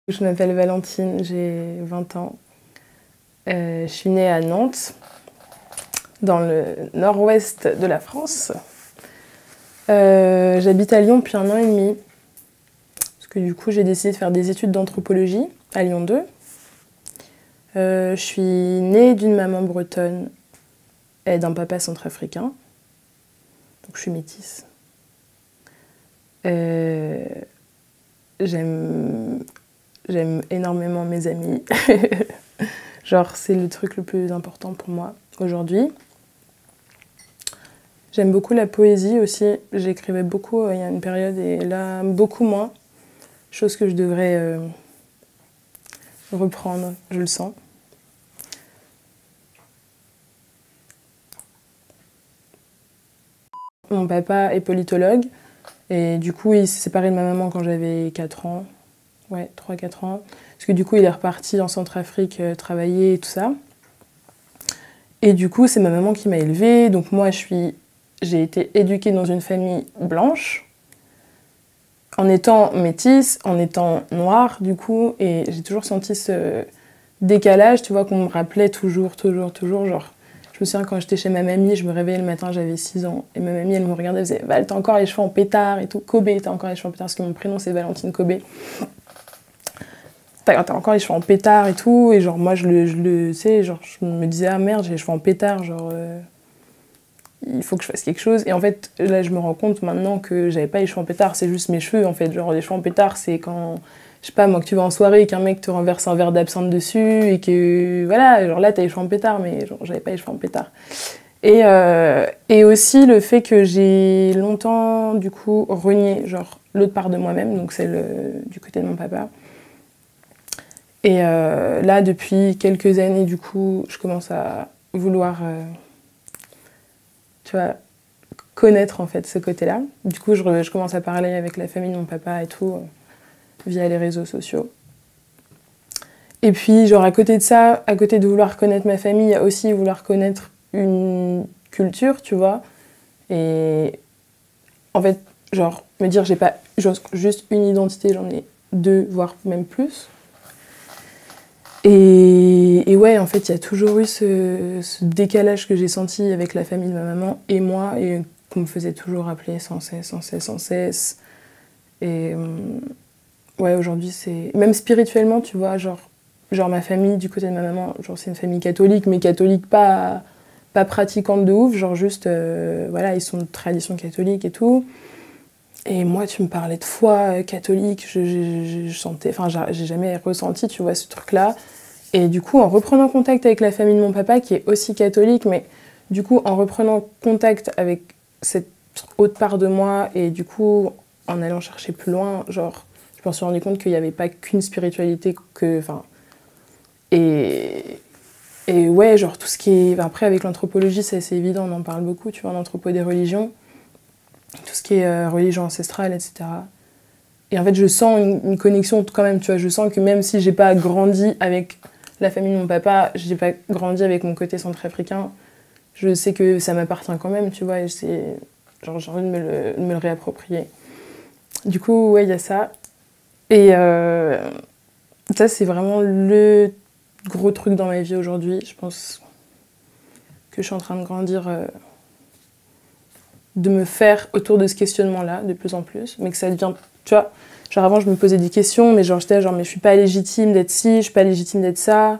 Je m'appelle Valentine, j'ai 20 ans. Je suis née à Nantes, dans le nord-ouest de la France. J'habite à Lyon depuis 1 an et demi, parce que du coup j'ai décidé de faire des études d'anthropologie à Lyon 2. Je suis née d'une maman bretonne et d'un papa centrafricain, donc je suis métisse. J'aime énormément mes amis. Genre, c'est le truc le plus important pour moi aujourd'hui. J'aime beaucoup la poésie aussi. J'écrivais beaucoup il y a une période et là, beaucoup moins. Chose que je devrais reprendre, je le sens. Mon papa est politologue et du coup, il s'est séparé de ma maman quand j'avais 4 ans. Ouais, 3-4 ans. Parce que du coup, il est reparti en Centrafrique travailler et tout ça. Et du coup, c'est ma maman qui m'a élevée. Donc moi, j'ai été éduquée dans une famille blanche, en étant métisse, en étant noire, du coup. Et j'ai toujours senti ce décalage, tu vois, qu'on me rappelait toujours. Genre, je me souviens quand j'étais chez ma mamie, je me réveillais le matin, j'avais 6 ans. Et ma mamie, elle me regardait, elle faisait « Val, t'as encore les cheveux en pétard et tout. Kobe, t'as encore les cheveux en pétard. » Parce que mon prénom, c'est Valentine Kobe. T'as encore les cheveux en pétard et tout, et genre moi je sais, genre je me disais ah merde j'ai les cheveux en pétard, genre il faut que je fasse quelque chose. Et en fait là je me rends compte maintenant que j'avais pas les cheveux en pétard, c'est juste mes cheveux en fait, genre les cheveux en pétard c'est quand, je sais pas moi, que tu vas en soirée et qu'un mec te renverse un verre d'absinthe dessus et que voilà, genre là t'as les cheveux en pétard, mais genre j'avais pas les cheveux en pétard. Et aussi le fait que j'ai longtemps du coup renié genre l'autre part de moi-même, donc celle du côté de mon papa. Et là, depuis quelques années, du coup, je commence à vouloir, tu vois, connaître en fait ce côté-là. Du coup, je commence à parler avec la famille de mon papa et tout, via les réseaux sociaux. Et puis, genre, à côté de ça, à côté de vouloir connaître ma famille, il y a aussi vouloir connaître une culture, tu vois. Et en fait, genre, me dire, j'ai pas juste une identité, j'en ai 2, voire même plus. Et ouais, en fait, il y a toujours eu ce décalage que j'ai senti avec la famille de ma maman et moi, et qu'on me faisait toujours rappeler sans cesse. Et ouais, aujourd'hui, c'est... Même spirituellement, tu vois, genre ma famille, du côté de ma maman, genre c'est une famille catholique, mais catholique pas pratiquante de ouf, genre juste, voilà, ils sont de tradition catholique et tout. Et moi, tu me parlais de foi catholique, je sentais... Enfin, j'ai jamais ressenti, tu vois, ce truc-là. Et du coup, en reprenant contact avec la famille de mon papa, qui est aussi catholique, mais du coup, en reprenant contact avec cette autre part de moi, et du coup, en allant chercher plus loin, genre, je me suis rendu compte qu'il n'y avait pas qu'une spiritualité, enfin... Et ouais, genre, tout ce qui est... Après, avec l'anthropologie, c'est assez évident, on en parle beaucoup, tu vois, l'anthropo des religions, tout ce qui est religion ancestrale, etc. Et en fait, je sens une connexion quand même, tu vois, je sens que même si j'ai pas grandi avec la famille de mon papa, j'ai pas grandi avec mon côté centrafricain, je sais que ça m'appartient quand même, tu vois, et genre, j'ai envie de me le réapproprier. Du coup, ouais, il y a ça. Et ça, c'est vraiment le gros truc dans ma vie aujourd'hui. Je pense que je suis en train de grandir, de me faire autour de ce questionnement-là, de plus en plus, mais que ça devient, tu vois, genre avant, je me posais des questions, mais genre j'étais genre, mais je suis pas légitime d'être ci, je suis pas légitime d'être ça.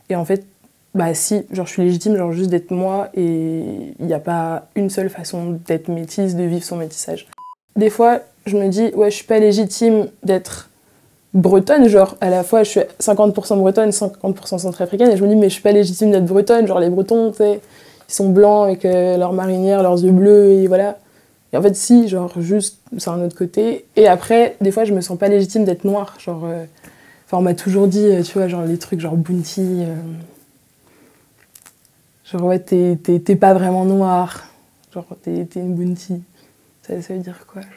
Et en fait, bah si, genre je suis légitime, genre juste d'être moi, et il n'y a pas une seule façon d'être métisse, de vivre son métissage. Des fois, je me dis, ouais, je suis pas légitime d'être bretonne, genre à la fois je suis 50% bretonne, 50% centrafricaine, et je me dis, mais je suis pas légitime d'être bretonne, genre les Bretons, tu sais, ils sont blancs avec leurs marinières, leurs yeux bleus, et voilà. Et en fait, si, genre juste, c'est un autre côté. Et après, des fois, je me sens pas légitime d'être noire, genre... Enfin, on m'a toujours dit, tu vois, genre les trucs genre Bounty, genre ouais, t'es pas vraiment noire, genre t'es une Bounty. Ça veut dire quoi, genre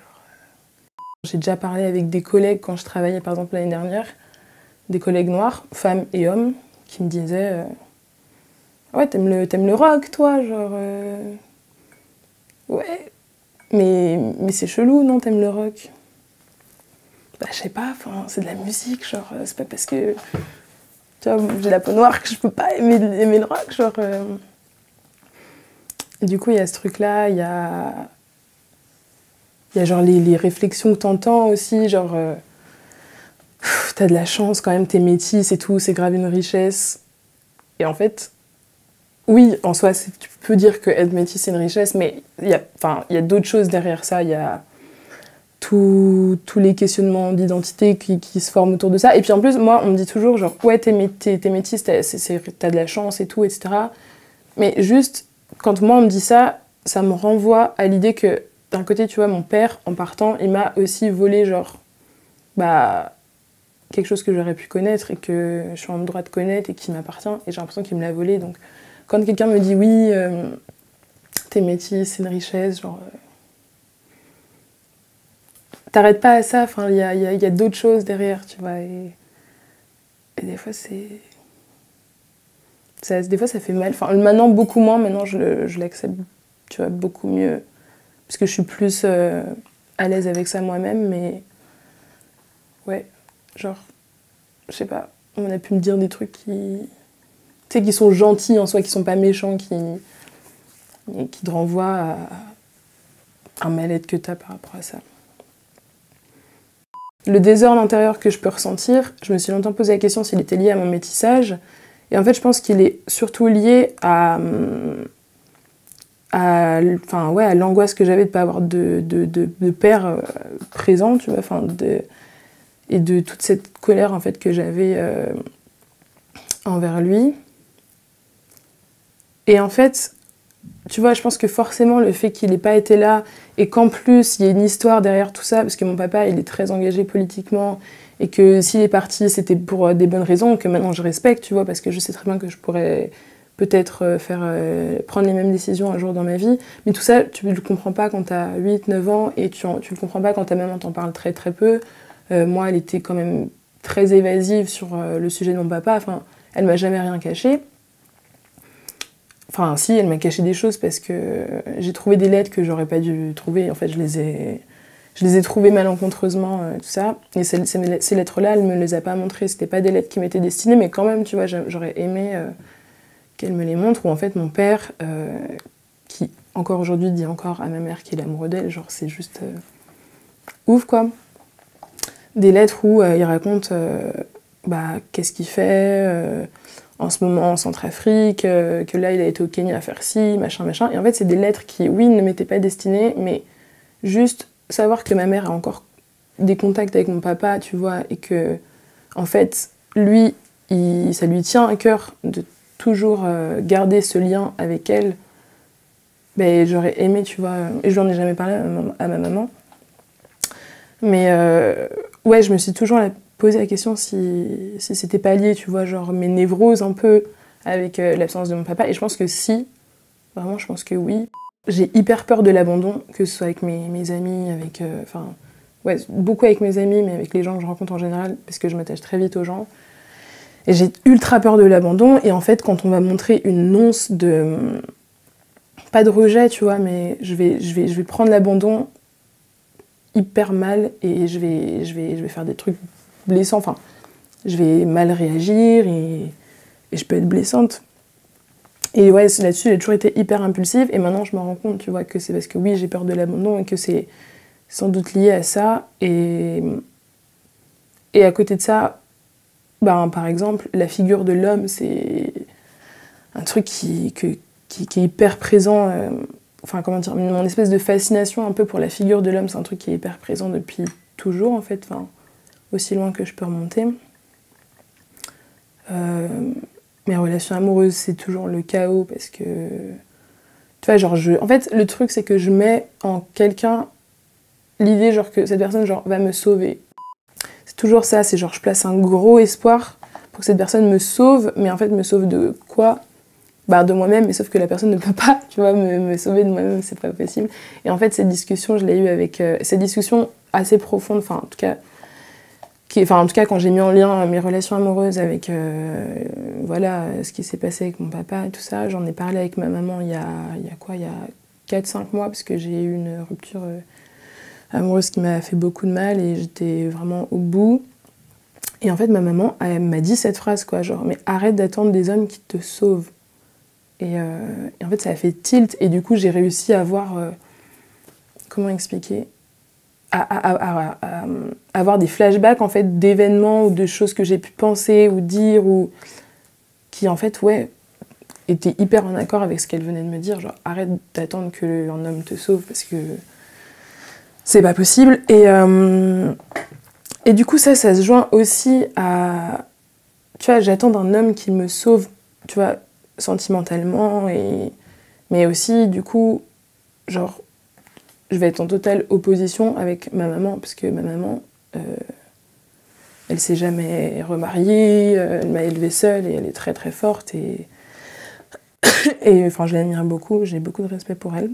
J'ai déjà parlé avec des collègues quand je travaillais par exemple l'année dernière, des collègues noirs, femmes et hommes, qui me disaient ouais, t'aimes le rock toi, genre ouais, mais c'est chelou, non, t'aimes le rock? Bah, je sais pas, c'est de la musique, genre, c'est pas parce que tu vois, j'ai la peau noire que je peux pas aimer le rock, genre. Et du coup, il y a ce truc-là, il y a genre les réflexions que t'entends aussi, genre, t'as de la chance quand même, t'es métisse et tout, c'est grave une richesse. Et en fait, oui, en soi, tu peux dire que être métisse, c'est une richesse, mais il y a d'autres choses derrière ça, il y a tous les questionnements d'identité qui se forment autour de ça. Et puis en plus, moi, on me dit toujours, genre, ouais, t'es métisse, t'as de la chance et tout, etc. Mais juste, quand moi, on me dit ça, ça me renvoie à l'idée que, d'un côté, tu vois, mon père, en partant, il m'a aussi volé, genre, bah, quelque chose que j'aurais pu connaître et que je suis en droit de connaître et qui m'appartient. Et j'ai l'impression qu'il me l'a volé. Donc, quand quelqu'un me dit, oui, t'es métisse, c'est une richesse, genre... T'arrêtes pas à ça, enfin, il y a d'autres choses derrière, tu vois. Et des fois, des fois, ça fait mal. Enfin, maintenant, beaucoup moins. Maintenant, je l'accepte, tu vois, beaucoup mieux. Parce que je suis plus à l'aise avec ça moi-même. Mais ouais, genre, je sais pas. On a pu me dire des trucs tu sais, qui sont gentils en soi, qui sont pas méchants, qui te renvoient à un mal-être que t'as par rapport à ça. Le désordre intérieur que je peux ressentir, je me suis longtemps posé la question s'il était lié à mon métissage. Et en fait, je pense qu'il est surtout lié à l'angoisse que j'avais de ne pas avoir de père présent, tu vois, et de toute cette colère en fait, que j'avais envers lui. Et en fait, tu vois, je pense que forcément, le fait qu'il n'ait pas été là et qu'en plus, il y ait une histoire derrière tout ça, parce que mon papa, il est très engagé politiquement et que s'il est parti, c'était pour des bonnes raisons, que maintenant je respecte, tu vois, parce que je sais très bien que je pourrais peut-être prendre les mêmes décisions un jour dans ma vie. Mais tout ça, tu ne le comprends pas quand tu as 8-9 ans et tu le comprends pas quand ta maman t'en parle très très peu. Moi, elle était quand même très évasive sur le sujet de mon papa. Enfin, elle m'a jamais rien caché. Enfin, si, elle m'a caché des choses parce que j'ai trouvé des lettres que j'aurais pas dû trouver. En fait, je les ai trouvées malencontreusement, tout ça. Et ces lettres-là, elle me les a pas montrées. C'était pas des lettres qui m'étaient destinées, mais quand même, tu vois, j'aurais aimé qu'elle me les montre. Ou en fait, mon père, qui encore aujourd'hui dit encore à ma mère qu'il est amoureux d'elle, genre c'est juste ouf, quoi. Des lettres où il raconte qu'est-ce qu'il fait en ce moment en Centrafrique, que là il a été au Kenya à faire ci, machin, machin. Et en fait, c'est des lettres qui, oui, ne m'étaient pas destinées, mais juste savoir que ma mère a encore des contacts avec mon papa, tu vois, et que, en fait, lui, ça lui tient à cœur de toujours garder ce lien avec elle. Ben, j'aurais aimé, tu vois, et je lui en ai jamais parlé à ma maman. Mais ouais, je me suis toujours posé la question si c'était pas lié, tu vois, genre mes névroses un peu avec l'absence de mon papa. Et je pense que si, vraiment, je pense que oui. J'ai hyper peur de l'abandon, que ce soit avec mes amis, avec... ouais, beaucoup avec mes amis, mais avec les gens que je rencontre en général, parce que je m'attache très vite aux gens. Et j'ai ultra peur de l'abandon. Et en fait, quand on va montrer une once de... Pas de rejet, tu vois, mais je vais prendre l'abandon hyper mal et je vais faire des trucs blessants. Enfin, je vais mal réagir et je peux être blessante. Et ouais, là-dessus, j'ai toujours été hyper impulsive et maintenant, je me rends compte, tu vois, que c'est parce que oui, j'ai peur de l'abandon et que c'est sans doute lié à ça. Et à côté de ça, par exemple, la figure de l'homme, c'est un truc qui est hyper présent. Enfin, comment dire, mon espèce de fascination un peu pour la figure de l'homme, c'est un truc qui est hyper présent depuis toujours, en fait, enfin, aussi loin que je peux remonter. Mes relations amoureuses, c'est toujours le chaos, parce que... Tu vois, genre, en fait, le truc, c'est que je mets en quelqu'un l'idée, genre, que cette personne, genre, va me sauver. C'est toujours ça, c'est genre, je place un gros espoir pour que cette personne me sauve, mais en fait, me sauve de quoi ? De moi-même, mais sauf que la personne ne peut pas, tu vois, me sauver de moi-même, c'est pas possible. Et en fait, cette discussion, je l'ai eue avec... cette discussion assez profonde, enfin en tout cas quand j'ai mis en lien mes relations amoureuses avec voilà, ce qui s'est passé avec mon papa et tout ça, j'en ai parlé avec ma maman il y a 4-5 mois, parce que j'ai eu une rupture amoureuse qui m'a fait beaucoup de mal et j'étais vraiment au bout. Et en fait, ma maman, elle m'a dit cette phrase, quoi, genre, mais arrête d'attendre des hommes qui te sauvent. Et en fait, ça a fait tilt, et du coup, j'ai réussi à avoir, comment expliquer, à avoir des flashbacks, en fait, d'événements ou de choses que j'ai pu penser ou dire, ou qui, en fait, ouais, étaient hyper en accord avec ce qu'elle venait de me dire, genre, arrête d'attendre qu'un homme te sauve, parce que c'est pas possible. Et du coup, ça se joint aussi à... Tu vois, j'attends d'un homme qui me sauve, tu vois, sentimentalement, mais aussi, du coup, genre, je vais être en totale opposition avec ma maman, parce que ma maman, elle s'est jamais remariée, elle m'a élevée seule, et elle est très très forte, et enfin, je l'admire beaucoup, j'ai beaucoup de respect pour elle.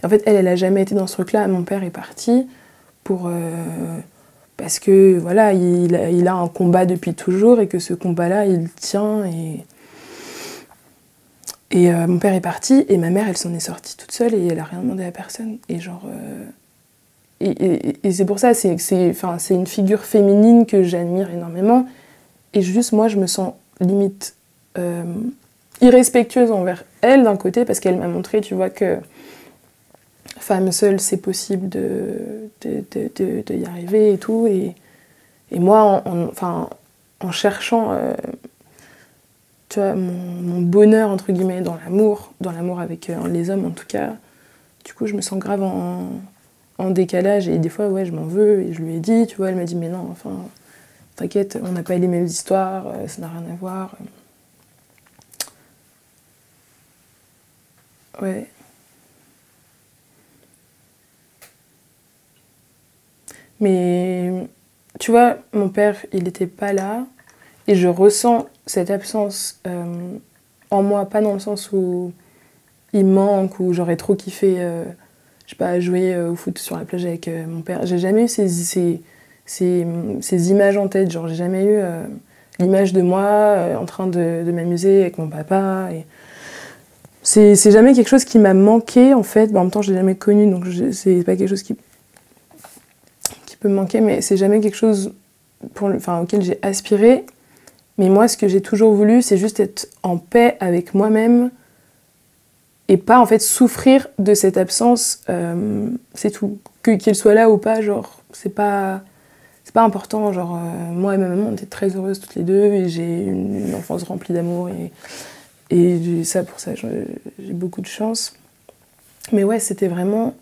Et en fait, elle a jamais été dans ce truc-là. Mon père est parti pour... parce que, voilà, il a un combat depuis toujours, et que ce combat-là, il tient, et mon père est parti, et ma mère, elle s'en est sortie toute seule, et elle a rien demandé à personne. Et genre... Et c'est pour ça, c'est une figure féminine que j'admire énormément. Et juste, moi, je me sens limite irrespectueuse envers elle, d'un côté, parce qu'elle m'a montré, tu vois, que femme seule, c'est possible de y arriver et tout. Et moi, en cherchant tu vois, mon bonheur, entre guillemets, dans l'amour avec les hommes, en tout cas, du coup, je me sens grave en décalage. Et des fois, ouais, je m'en veux, et je lui ai dit, tu vois, elle m'a dit, mais non, enfin, t'inquiète, on n'a pas les mêmes histoires, ça n'a rien à voir. Ouais. Mais, tu vois, mon père, il n'était pas là, et je ressens cette absence en moi, pas dans le sens où il manque, où j'aurais trop kiffé, je sais pas, jouer au foot sur la plage avec mon père. J'ai jamais eu ces images en tête, genre j'ai jamais eu l'image de moi en train de m'amuser avec mon papa. Et c'est jamais quelque chose qui m'a manqué, en fait. Bon, en même temps, je l'ai jamais connu, donc c'est pas quelque chose qui peut me manquer, mais c'est jamais quelque chose auquel j'ai aspiré. Mais moi, ce que j'ai toujours voulu, c'est juste être en paix avec moi-même et pas, en fait, souffrir de cette absence. C'est tout. Qu'elle soit là ou pas, genre, c'est pas important. Genre, moi et ma maman, on était très heureuses toutes les deux, et j'ai une enfance remplie d'amour, et pour ça, j'ai beaucoup de chance. Mais ouais, c'était vraiment...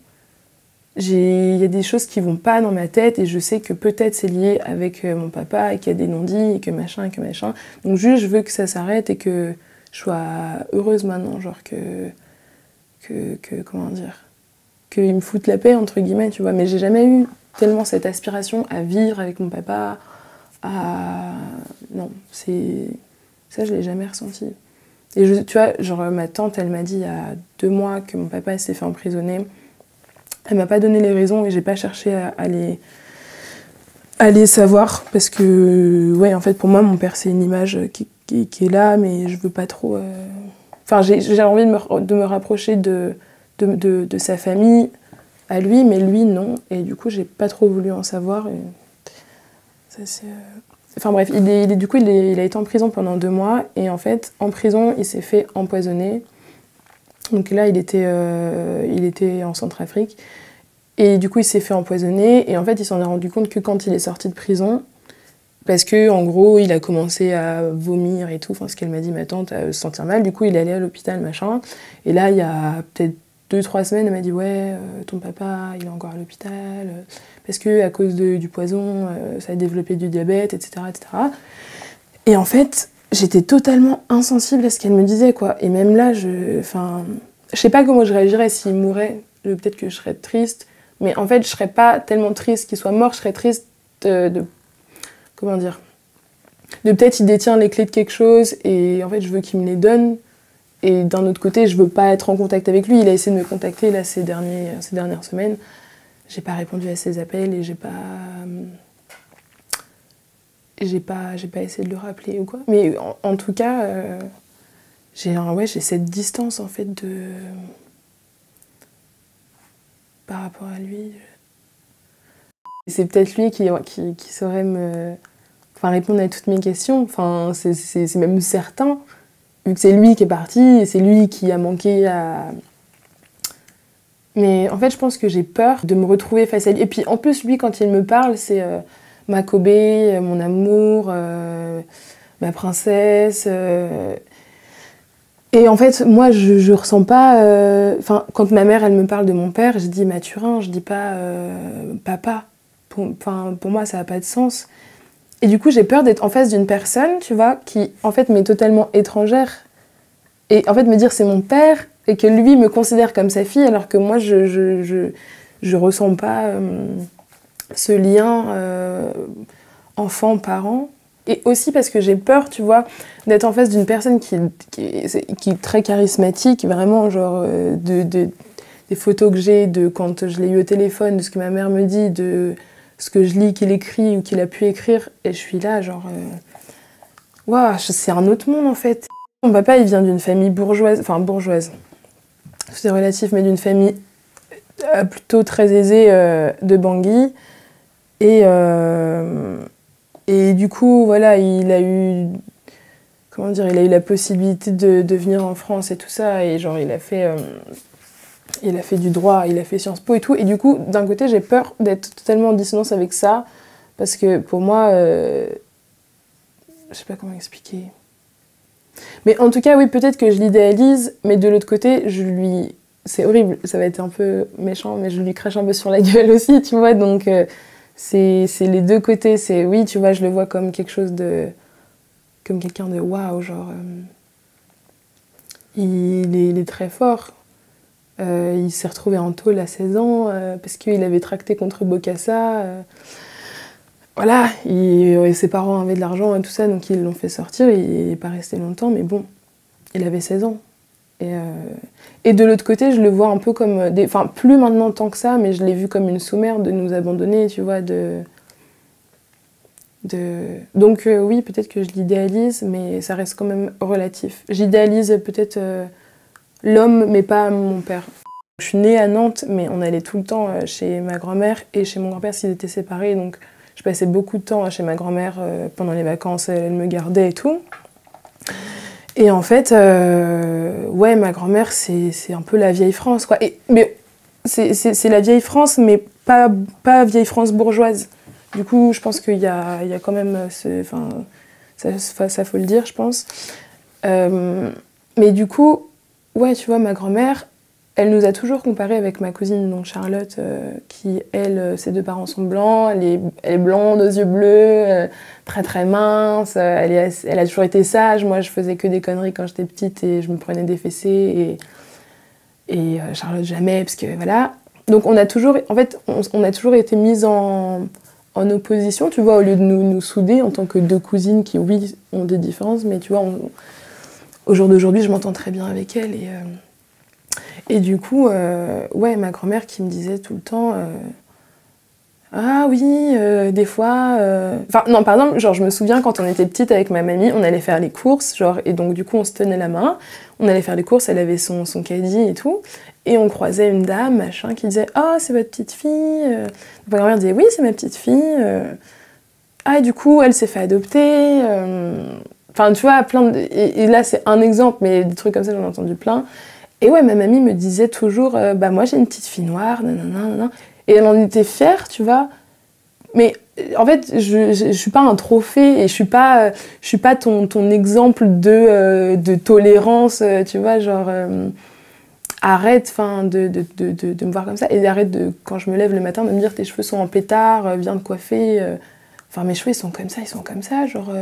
Il y a des choses qui vont pas dans ma tête, et je sais que peut-être c'est lié avec mon papa, et qu'il y a des non-dits, et que machin. Donc juste, je veux que ça s'arrête, et que je sois heureuse maintenant, genre comment dire, qu'il me foute la paix, entre guillemets, tu vois. Mais j'ai jamais eu tellement cette aspiration à vivre avec mon papa, non, ça, je l'ai jamais ressenti. Et tu vois, genre, ma tante, elle m'a dit il y a 2 mois que mon papa s'est fait emprisonner. Elle m'a pas donné les raisons, et j'ai pas cherché à les savoir, parce que, ouais, en fait, pour moi, mon père, c'est une image qui est là, mais je veux pas trop... Enfin, j'ai envie de me rapprocher de sa famille à lui, mais lui, non. Et du coup, j'ai pas trop voulu en savoir. Et ça, c'est... Enfin bref, du coup, il a été en prison pendant 2 mois, et en fait, en prison, il s'est fait empoisonner. Donc là, il était en Centrafrique, et du coup, il s'est fait empoisonner, et en fait, il s'en est rendu compte que quand il est sorti de prison, parce que, en gros, il a commencé à vomir et tout, enfin, ce qu'elle m'a dit, ma tante, à se sentir mal, du coup, il est allé à l'hôpital, machin, et là, il y a peut-être 2-3 semaines, elle m'a dit, ouais, ton papa, il est encore à l'hôpital, parce que à cause du poison, ça a développé du diabète, etc., etc. Et en fait, j'étais totalement insensible à ce qu'elle me disait, quoi. Et même là, je sais pas comment je réagirais s'il mourait. Peut-être que je serais triste, mais en fait, je serais pas tellement triste qu'il soit mort. Je serais triste comment dire, de peut-être il détient les clés de quelque chose, et en fait, je veux qu'il me les donne. Et d'un autre côté, je veux pas être en contact avec lui. Il a essayé de me contacter là ces dernières semaines. j'ai pas répondu à ses appels et j'ai pas essayé de le rappeler ou quoi. Mais en tout cas, j'ai cette distance en fait par rapport à lui. C'est peut-être lui qui saurait répondre à toutes mes questions. Enfin, c'est même certain, vu que c'est lui qui est parti et c'est lui qui a manqué à... Mais en fait, je pense que j'ai peur de me retrouver face à lui. Et puis en plus, lui, quand il me parle, c'est ma Kobe, mon amour, ma princesse. Et en fait, moi, je ressens pas... quand ma mère, elle me parle de mon père, je dis Mathurin, je dis pas papa. Pour moi, ça n'a pas de sens. Et du coup, j'ai peur d'être en face d'une personne, tu vois, qui, en fait, m'est totalement étrangère. Et en fait, me dire c'est mon père, et que lui me considère comme sa fille, alors que moi, je ressens pas ce lien enfant-parent. Et aussi parce que j'ai peur, tu vois, d'être en face d'une personne qui est très charismatique, vraiment, genre, des photos que j'ai de quand je l'ai eu au téléphone, de ce que ma mère me dit, de ce que je lis qu'il écrit ou qu'il a pu écrire, et je suis là, genre... Waouh, c'est un autre monde, en fait. Mon papa, il vient d'une famille bourgeoise, c'est relatif, mais d'une famille plutôt très aisée de Bangui. Et du coup, voilà, il a eu la possibilité de venir en France et tout ça, et genre, il a fait du droit, il a fait Sciences Po et tout, et du coup, d'un côté, j'ai peur d'être totalement en dissonance avec ça, parce que pour moi, je sais pas comment expliquer. Mais en tout cas, oui, peut-être que je l'idéalise, mais de l'autre côté, c'est horrible, ça va être un peu méchant, mais je lui crache un peu sur la gueule aussi, tu vois, donc c'est les deux côtés, oui, tu vois, je le vois comme quelque chose comme quelqu'un de waouh, genre, il est très fort. Il s'est retrouvé en tôle à 16 ans parce qu'il avait tracté contre Bokassa. Voilà, ses parents avaient de l'argent et tout ça, donc ils l'ont fait sortir. Il n'est pas resté longtemps, mais bon, il avait 16 ans. Et de l'autre côté, je le vois un peu comme... plus maintenant tant que ça, mais je l'ai vu comme une sous-mère de nous abandonner, tu vois, Donc oui, peut-être que je l'idéalise, mais ça reste quand même relatif. J'idéalise peut-être l'homme, mais pas mon père. Je suis née à Nantes, mais on allait tout le temps chez ma grand-mère et chez mon grand-père s'ils étaient séparés, donc je passais beaucoup de temps chez ma grand-mère pendant les vacances, elle me gardait et tout. Et en fait, ouais, ma grand-mère, c'est un peu la vieille France, quoi. Mais c'est la vieille France, mais pas vieille France bourgeoise. Du coup, je pense qu'il y a quand même... ça faut le dire, je pense. Mais du coup, ouais, tu vois, ma grand-mère, elle nous a toujours comparé avec ma cousine, donc Charlotte, qui, elle, ses deux parents sont blancs, elle est blonde, aux yeux bleus, très très mince, elle a toujours été sage. Moi, je faisais que des conneries quand j'étais petite et je me prenais des fessées, et Charlotte jamais, parce que voilà. Donc on a toujours été mises en opposition, tu vois, au lieu de nous souder en tant que deux cousines qui, oui, ont des différences, mais tu vois, au jour d'aujourd'hui, je m'entends très bien avec elle. Et du coup, ouais, ma grand-mère qui me disait tout le temps ah oui, des fois... non, par exemple, genre, je me souviens quand on était petite avec ma mamie, on allait faire les courses, genre, et donc du coup, on se tenait la main, on allait faire les courses, elle avait son caddie et tout, et on croisait une dame, machin, qui disait « Ah, c'est votre petite fille ?» Ma grand-mère disait « Oui, c'est ma petite fille. » Ah, et du coup, elle s'est fait adopter. Enfin, tu vois, et là, c'est un exemple, mais des trucs comme ça, j'en ai entendu plein. Et ouais, ma mamie me disait toujours bah moi, j'ai une petite fille noire, nanana, nanana. Et elle en était fière, tu vois. Mais en fait, je suis pas un trophée et je suis pas ton exemple de tolérance, tu vois, genre arrête de me voir comme ça et arrête quand je me lève le matin de me dire tes cheveux sont en pétard, viens te coiffer. Enfin, mes cheveux ils sont comme ça, genre.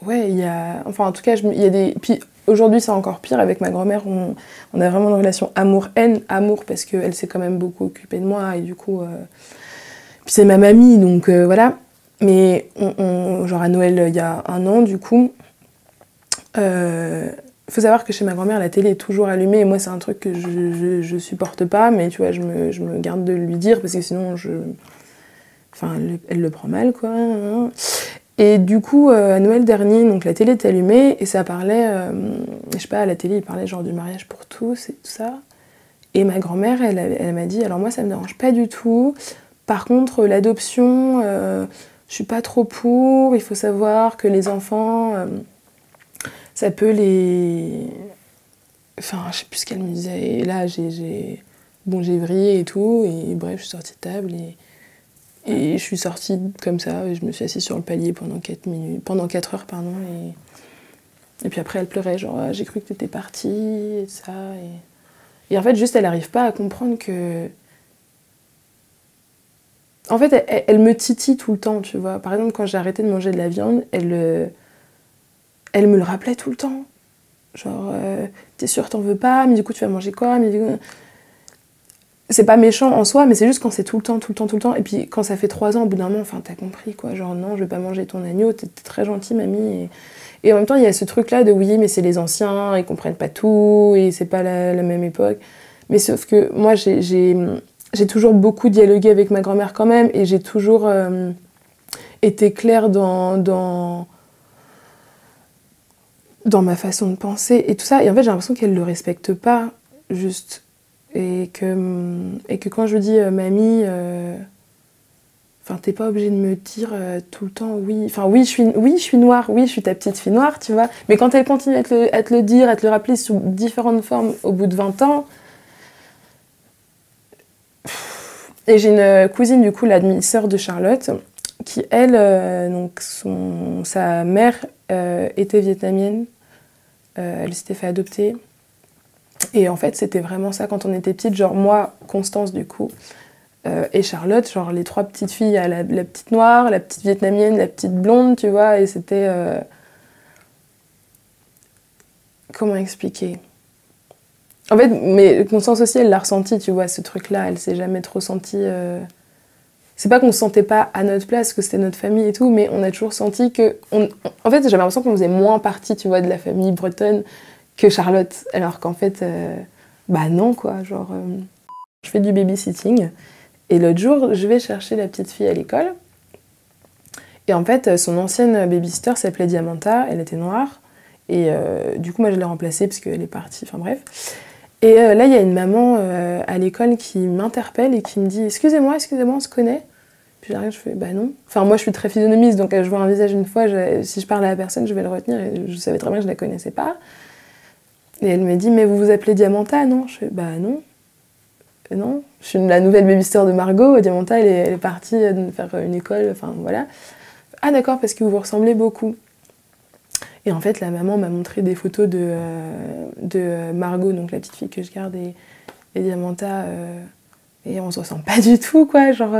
Ouais, il y a... Enfin, en tout cas, il y a des... Puis aujourd'hui, c'est encore pire. Avec ma grand-mère, on a vraiment une relation amour-haine. Amour parce qu'elle s'est quand même beaucoup occupée de moi. Et du coup... Puis c'est ma mamie, donc voilà. Mais genre à Noël, il y a 1 an, du coup... faut savoir que chez ma grand-mère, la télé est toujours allumée, et moi, c'est un truc que je supporte pas, mais tu vois, je me garde de lui dire, parce que sinon, enfin, elle le prend mal, quoi. Et du coup, à Noël dernier, donc la télé était allumée, et ça parlait, je sais pas, à la télé, il parlait genre du mariage pour tous, et tout ça. Et ma grand-mère, elle m'a dit, alors moi, ça me dérange pas du tout, par contre, l'adoption, je suis pas trop pour, il faut savoir que les enfants... ça peut les... Enfin, je sais plus ce qu'elle me disait. Et là, j'ai vrillé et tout. Et bref, je suis sortie de table et je suis sortie comme ça. Et je me suis assise sur le palier pendant 4 heures, pardon. Et puis après, elle pleurait, genre, ah, j'ai cru que t'étais partie, et ça. Et en fait, juste, elle arrive pas à comprendre que... En fait, elle me titille tout le temps, tu vois. Par exemple, quand j'ai arrêté de manger de la viande, elle me le rappelait tout le temps. Genre, t'es sûre t'en veux pas, mais du coup tu vas manger quoi, mais du coup... C'est pas méchant en soi, mais c'est juste quand c'est tout le temps, tout le temps, tout le temps. Et puis quand ça fait 3 ans, au bout d'un moment, enfin t'as compris quoi. Genre non, je vais pas manger ton agneau, t'es très gentille mamie. Et en même temps, il y a ce truc-là de oui, mais c'est les anciens, ils comprennent pas tout, et c'est pas la même époque. Mais sauf que moi, j'ai toujours beaucoup dialogué avec ma grand-mère quand même, et j'ai toujours été claire dans ma façon de penser et tout ça. Et en fait, j'ai l'impression qu'elle le respecte pas, juste. Et que quand je dis mamie, enfin, t'es pas obligée de me dire tout le temps oui. Enfin, oui, je suis noire, oui, je suis ta petite fille noire, tu vois. Mais quand elle continue à te le dire, à te le rappeler sous différentes formes au bout de 20 ans. Et j'ai une cousine, du coup, la demi-sœur de Charlotte, qui, elle, donc sa mère était vietnamienne. Elle s'était fait adopter. Et en fait, c'était vraiment ça quand on était petite. Genre, moi, Constance, du coup, et Charlotte, genre les 3 petites filles, la petite noire, la petite vietnamienne, la petite blonde, tu vois, et c'était... Comment expliquer ? En fait, mais Constance aussi, elle l'a ressenti, tu vois, ce truc-là. Elle s'est jamais trop sentie... C'est pas qu'on se sentait pas à notre place, que c'était notre famille et tout, mais on a toujours senti que... En fait, j'avais l'impression qu'on faisait moins partie, tu vois, de la famille bretonne que Charlotte. Alors qu'en fait, bah non, quoi. Genre, je fais du babysitting. Et l'autre jour, je vais chercher la petite fille à l'école. Et en fait, son ancienne babysitter s'appelait Diamanta, elle était noire. Et du coup, moi, je l'ai remplacée parce qu'elle est partie, enfin bref. Et là, il y a une maman à l'école qui m'interpelle et qui me dit « Excusez-moi, on se connaît ?» Puis j'arrive, je fais « Bah non ». Enfin, moi, je suis très physionomiste, donc je vois un visage une fois, si je parle à la personne, je vais le retenir. Et je savais très bien que je la connaissais pas. Et elle me dit « Mais vous vous appelez Diamanta, non ?» Je fais « Bah non. Non, je suis la nouvelle babysitter de Margot. Diamanta, elle est partie faire une école, enfin voilà. » Ah d'accord, parce que vous vous ressemblez beaucoup. Et en fait, la maman m'a montré des photos de Margot, donc la petite fille que je garde, et Diamanta, et on se ressemble pas du tout, quoi, genre...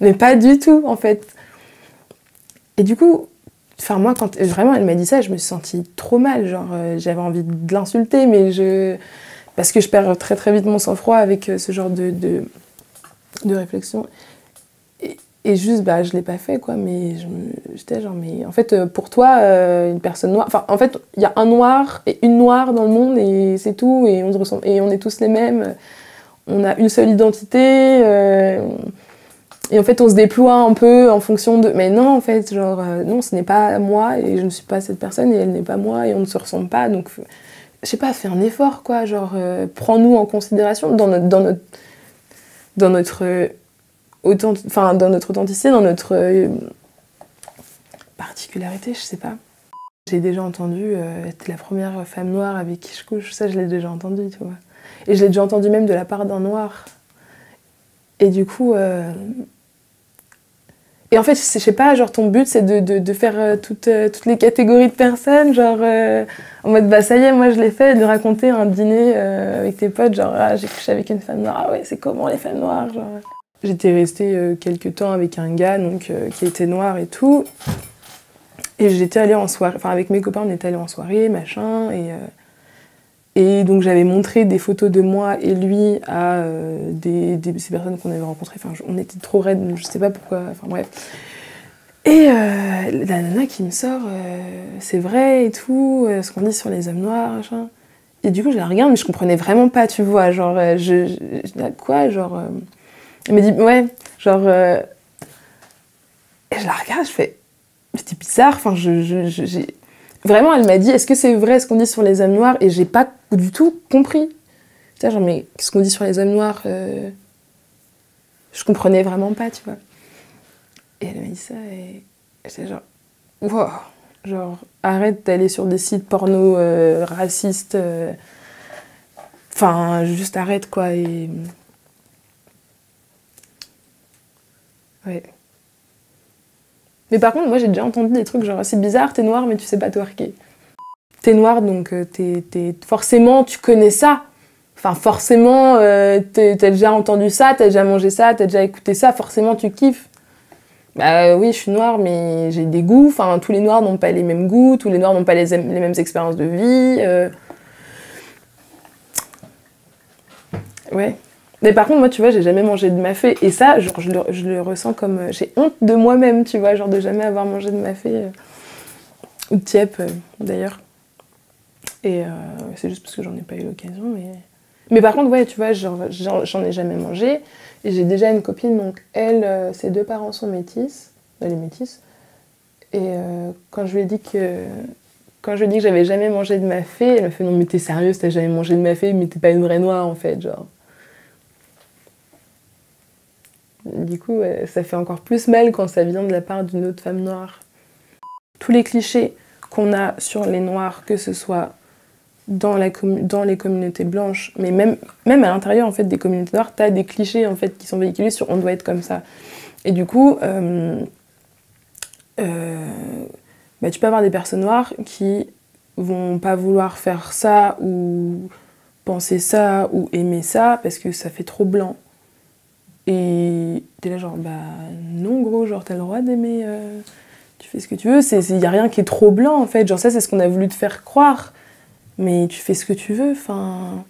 mais pas du tout, en fait. Et du coup, enfin moi, quand vraiment elle m'a dit ça, je me suis sentie trop mal, genre j'avais envie de l'insulter, mais parce que je perds très très vite mon sang-froid avec ce genre de réflexion. Et juste, bah, je l'ai pas fait, quoi, mais j'étais genre, mais en fait, pour toi, une personne noire... Enfin, en fait, il y a un noir et une noire dans le monde, et c'est tout, et on se ressemble, et on est tous les mêmes. On a une seule identité, et en fait, on se déploie un peu en fonction de... Mais non, en fait, genre, non, ce n'est pas moi, et je ne suis pas cette personne, et elle n'est pas moi, et on ne se ressemble pas, donc... Je sais pas, fais un effort, quoi, genre, prends-nous en considération dans notre dans notre authenticité, dans notre particularité, je sais pas. J'ai déjà entendu être la première femme noire avec qui je couche, ça je l'ai déjà entendu, tu vois. Et je l'ai déjà entendu même de la part d'un noir. Et du coup... Et en fait, je sais pas, genre ton but c'est de faire toutes les catégories de personnes, genre en mode bah ça y est, moi je l'ai fait, de raconter un dîner avec tes potes, genre ah, j'ai couché avec une femme noire, ah ouais, c'est comment les femmes noires, genre... J'étais restée quelques temps avec un gars donc, qui était noir et tout. Et j'étais allée en soirée, enfin avec mes copains on était allés en soirée, machin, et donc j'avais montré des photos de moi et lui à ces personnes qu'on avait rencontrées, enfin on était trop raides, je sais pas pourquoi, enfin bref. Et la nana qui me sort, c'est vrai et tout, ce qu'on dit sur les hommes noirs, machin. Et du coup, je la regarde, mais je comprenais vraiment pas, tu vois. Genre, quoi, genre. Elle me dit, ouais, genre. Et je la regarde, je fais. C'était bizarre, enfin, j'ai. Vraiment, elle m'a dit, est-ce que c'est vrai ce qu'on dit sur les hommes noirs? Et j'ai pas du tout compris. Putain, genre, mais ce qu'on dit sur les hommes noirs, je comprenais vraiment pas, tu vois. Et elle m'a dit ça, et j'étais genre, wow, genre, arrête d'aller sur des sites porno racistes. Enfin, juste arrête, quoi, et. Ouais. Mais par contre, moi, j'ai déjà entendu des trucs genre, c'est bizarre, t'es noir, mais tu sais pas twerker. T'es noir, donc forcément, tu connais ça. Enfin, forcément, t'as déjà entendu ça, t'as déjà mangé ça, t'as déjà écouté ça, forcément, tu kiffes. Bah oui, je suis noire, mais j'ai des goûts. Enfin, tous les noirs n'ont pas les mêmes goûts, tous les noirs n'ont pas les mêmes expériences de vie. Ouais. Mais par contre, moi, tu vois, j'ai jamais mangé de mafé. Et ça, genre, je le ressens comme... j'ai honte de moi-même, tu vois, genre de jamais avoir mangé de mafé. Ou de tiep, d'ailleurs. Et c'est juste parce que j'en ai pas eu l'occasion, mais par contre, ouais, tu vois, j'en ai jamais mangé. Et j'ai déjà une copine, donc elle, ses deux parents sont métis. Elle est métisse. Et quand je lui ai dit que j'avais jamais mangé de mafé, elle m'a fait « Non, mais t'es sérieuse, t'as jamais mangé de mafé, mais t'es pas une vraie noire, en fait, genre. » Du coup, ça fait encore plus mal quand ça vient de la part d'une autre femme noire. Tous les clichés qu'on a sur les noirs, que ce soit dans les communautés blanches, mais même à l'intérieur en fait, des communautés noires, t'as des clichés en fait, qui sont véhiculés sur « on doit être comme ça ». Et du coup, bah, tu peux avoir des personnes noires qui vont pas vouloir faire ça, ou penser ça, ou aimer ça, parce que ça fait trop blanc. Et t'es là genre, bah non gros, genre t'as le droit d'aimer, tu fais ce que tu veux, y a rien qui est trop blanc en fait, genre ça c'est ce qu'on a voulu te faire croire, mais tu fais ce que tu veux, enfin...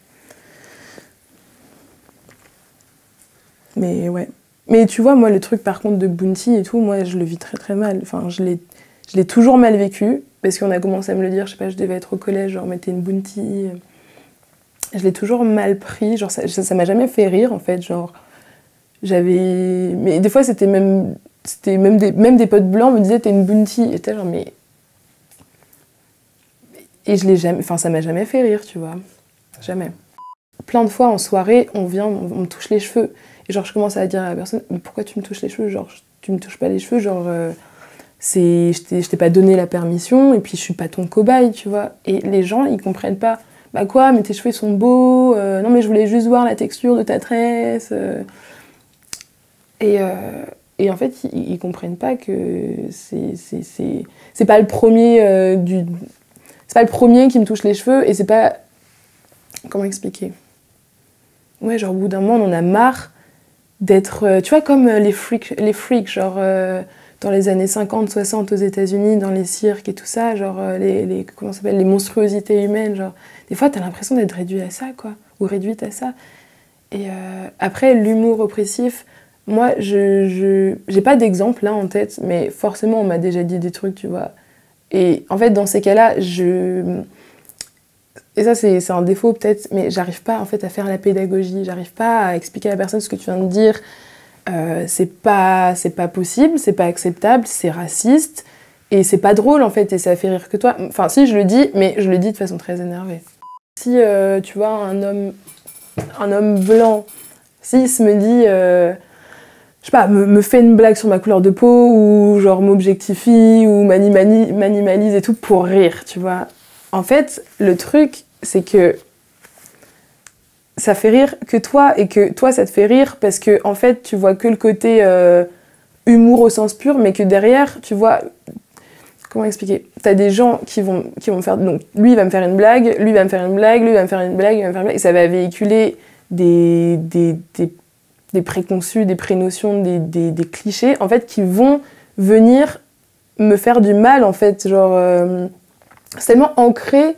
Mais ouais. Mais tu vois, moi le truc par contre de Bounty et tout, moi je le vis très très mal, enfin je l'ai toujours mal vécu, parce qu'on a commencé à me le dire, je sais pas, je devais être au collège, genre mettez une Bounty, je l'ai toujours mal pris, genre ça m'a jamais fait rire en fait, genre... Mais des fois, c'était même des potes blancs me disaient « t'es une Bounty ». Et t'es genre, mais... Et je l'ai jamais... Enfin, ça m'a jamais fait rire, tu vois. Jamais. Plein de fois, en soirée, on me touche les cheveux. Et genre, je commence à dire à la personne « mais pourquoi tu me touches les cheveux? Genre, tu me touches pas les cheveux, genre... je t'ai pas donné la permission, et puis je suis pas ton cobaye, tu vois. » Et les gens, ils comprennent pas. « Bah quoi, mais tes cheveux, ils sont beaux. Non, mais je voulais juste voir la texture de ta tresse. » Et en fait, ils comprennent pas que c'est pas le premier c'est pas le premier qui me touche les cheveux, et c'est pas... Comment expliquer? Ouais, genre au bout d'un moment, on en a marre d'être... tu vois, comme les freaks, genre dans les années 50, 60 aux États-Unis, dans les cirques et tout ça, genre comment ça s'appelle, les monstruosités humaines, genre... Des fois, t'as l'impression d'être réduit à ça, quoi, ou réduite à ça. Et après, l'humour oppressif... Moi, j'ai pas d'exemple là en tête, mais forcément on m'a déjà dit des trucs, tu vois. Et en fait, dans ces cas-là, et ça c'est un défaut peut-être, mais j'arrive pas en fait à faire la pédagogie, j'arrive pas à expliquer à la personne ce que tu viens de dire. C'est pas possible, c'est pas acceptable, c'est raciste, et c'est pas drôle en fait, et ça fait rire que toi. Enfin si, je le dis, mais je le dis de façon très énervée. Si tu vois un homme blanc, s'il se me dit... je sais pas, me fait une blague sur ma couleur de peau, ou genre m'objectifie, ou m'animalise et tout pour rire, tu vois. En fait, le truc, c'est que ça fait rire que toi, et que toi, ça te fait rire parce que, en fait, tu vois que le côté humour au sens pur, mais que derrière, tu vois... Comment expliquer? T'as des gens qui vont me faire... Donc, lui, il va me faire une blague, lui, il va me faire une blague, lui, il va me faire une blague, lui, il va me faire une blague, et ça va véhiculer des préconçus, des prénotions, des clichés, en fait, qui vont venir me faire du mal, en fait. Genre, c'est tellement ancré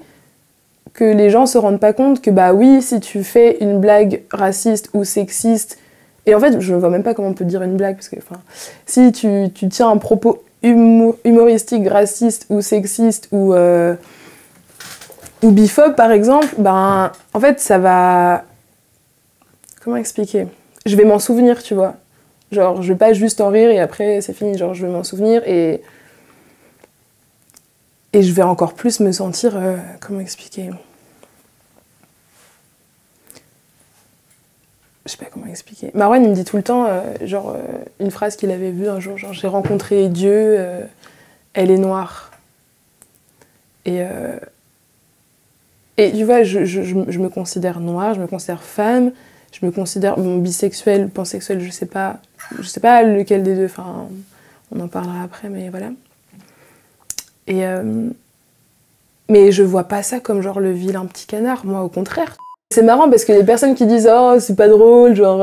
que les gens se rendent pas compte que, bah oui, si tu fais une blague raciste ou sexiste, et en fait, je vois même pas comment on peut dire une blague, parce que, enfin, si tu tiens un propos humoristique, raciste ou sexiste ou biphobe par exemple, ben en fait ça va... Comment expliquer? Je vais m'en souvenir, tu vois. Genre je vais pas juste en rire et après c'est fini, genre je vais m'en souvenir et je vais encore plus me sentir... comment expliquer? Je sais pas comment expliquer. Marwan, il me dit tout le temps, une phrase qu'il avait vue un jour, genre j'ai rencontré Dieu, elle est noire. Et tu vois, je me considère noire, je me considère femme, je me considère bisexuelle, pansexuelle, je sais pas lequel des deux, enfin, on en parlera après, mais voilà. Et mais je vois pas ça comme genre le vilain petit canard, moi au contraire. C'est marrant parce que les personnes qui disent oh c'est pas drôle, genre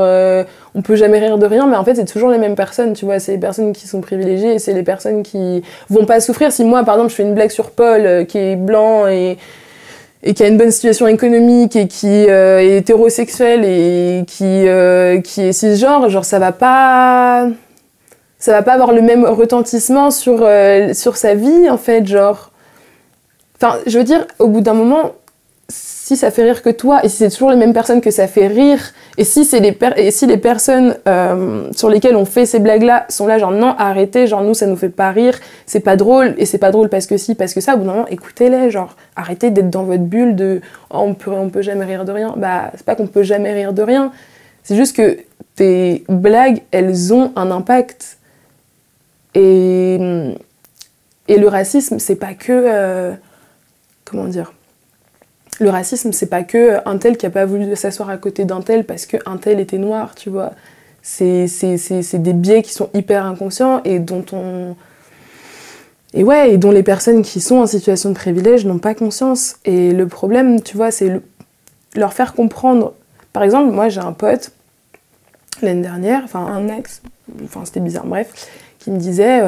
on peut jamais rire de rien, mais en fait c'est toujours les mêmes personnes, tu vois, c'est les personnes qui sont privilégiées et c'est les personnes qui vont pas souffrir. Si moi par exemple je fais une blague sur Paul qui est blanc et qui a une bonne situation économique et qui est hétérosexuel et qui est cisgenre, genre ça va pas avoir le même retentissement sur sa vie en fait, genre. Enfin, je veux dire, au bout d'un moment, si ça fait rire que toi, et si c'est toujours les mêmes personnes que ça fait rire, et si les personnes sur lesquelles on fait ces blagues-là sont là, genre non, arrêtez, genre nous ça nous fait pas rire, c'est pas drôle, et c'est pas drôle parce que si, parce que ça, au bout d'un moment, écoutez-les, genre arrêtez d'être dans votre bulle de oh, on peut jamais rire de rien. Bah, c'est pas qu'on peut jamais rire de rien, c'est juste que tes blagues, elles ont un impact. Et le racisme, c'est pas que. Comment dire? Le racisme, c'est pas que un tel qui a pas voulu s'asseoir à côté d'un tel parce qu'un tel était noir, tu vois. C'est des biais qui sont hyper inconscients et dont et dont les personnes qui sont en situation de privilège n'ont pas conscience. Et le problème, tu vois, c'est leur faire comprendre. Par exemple, moi, j'ai un pote, l'année dernière, enfin un ex, enfin c'était bizarre, bref, qui me disait...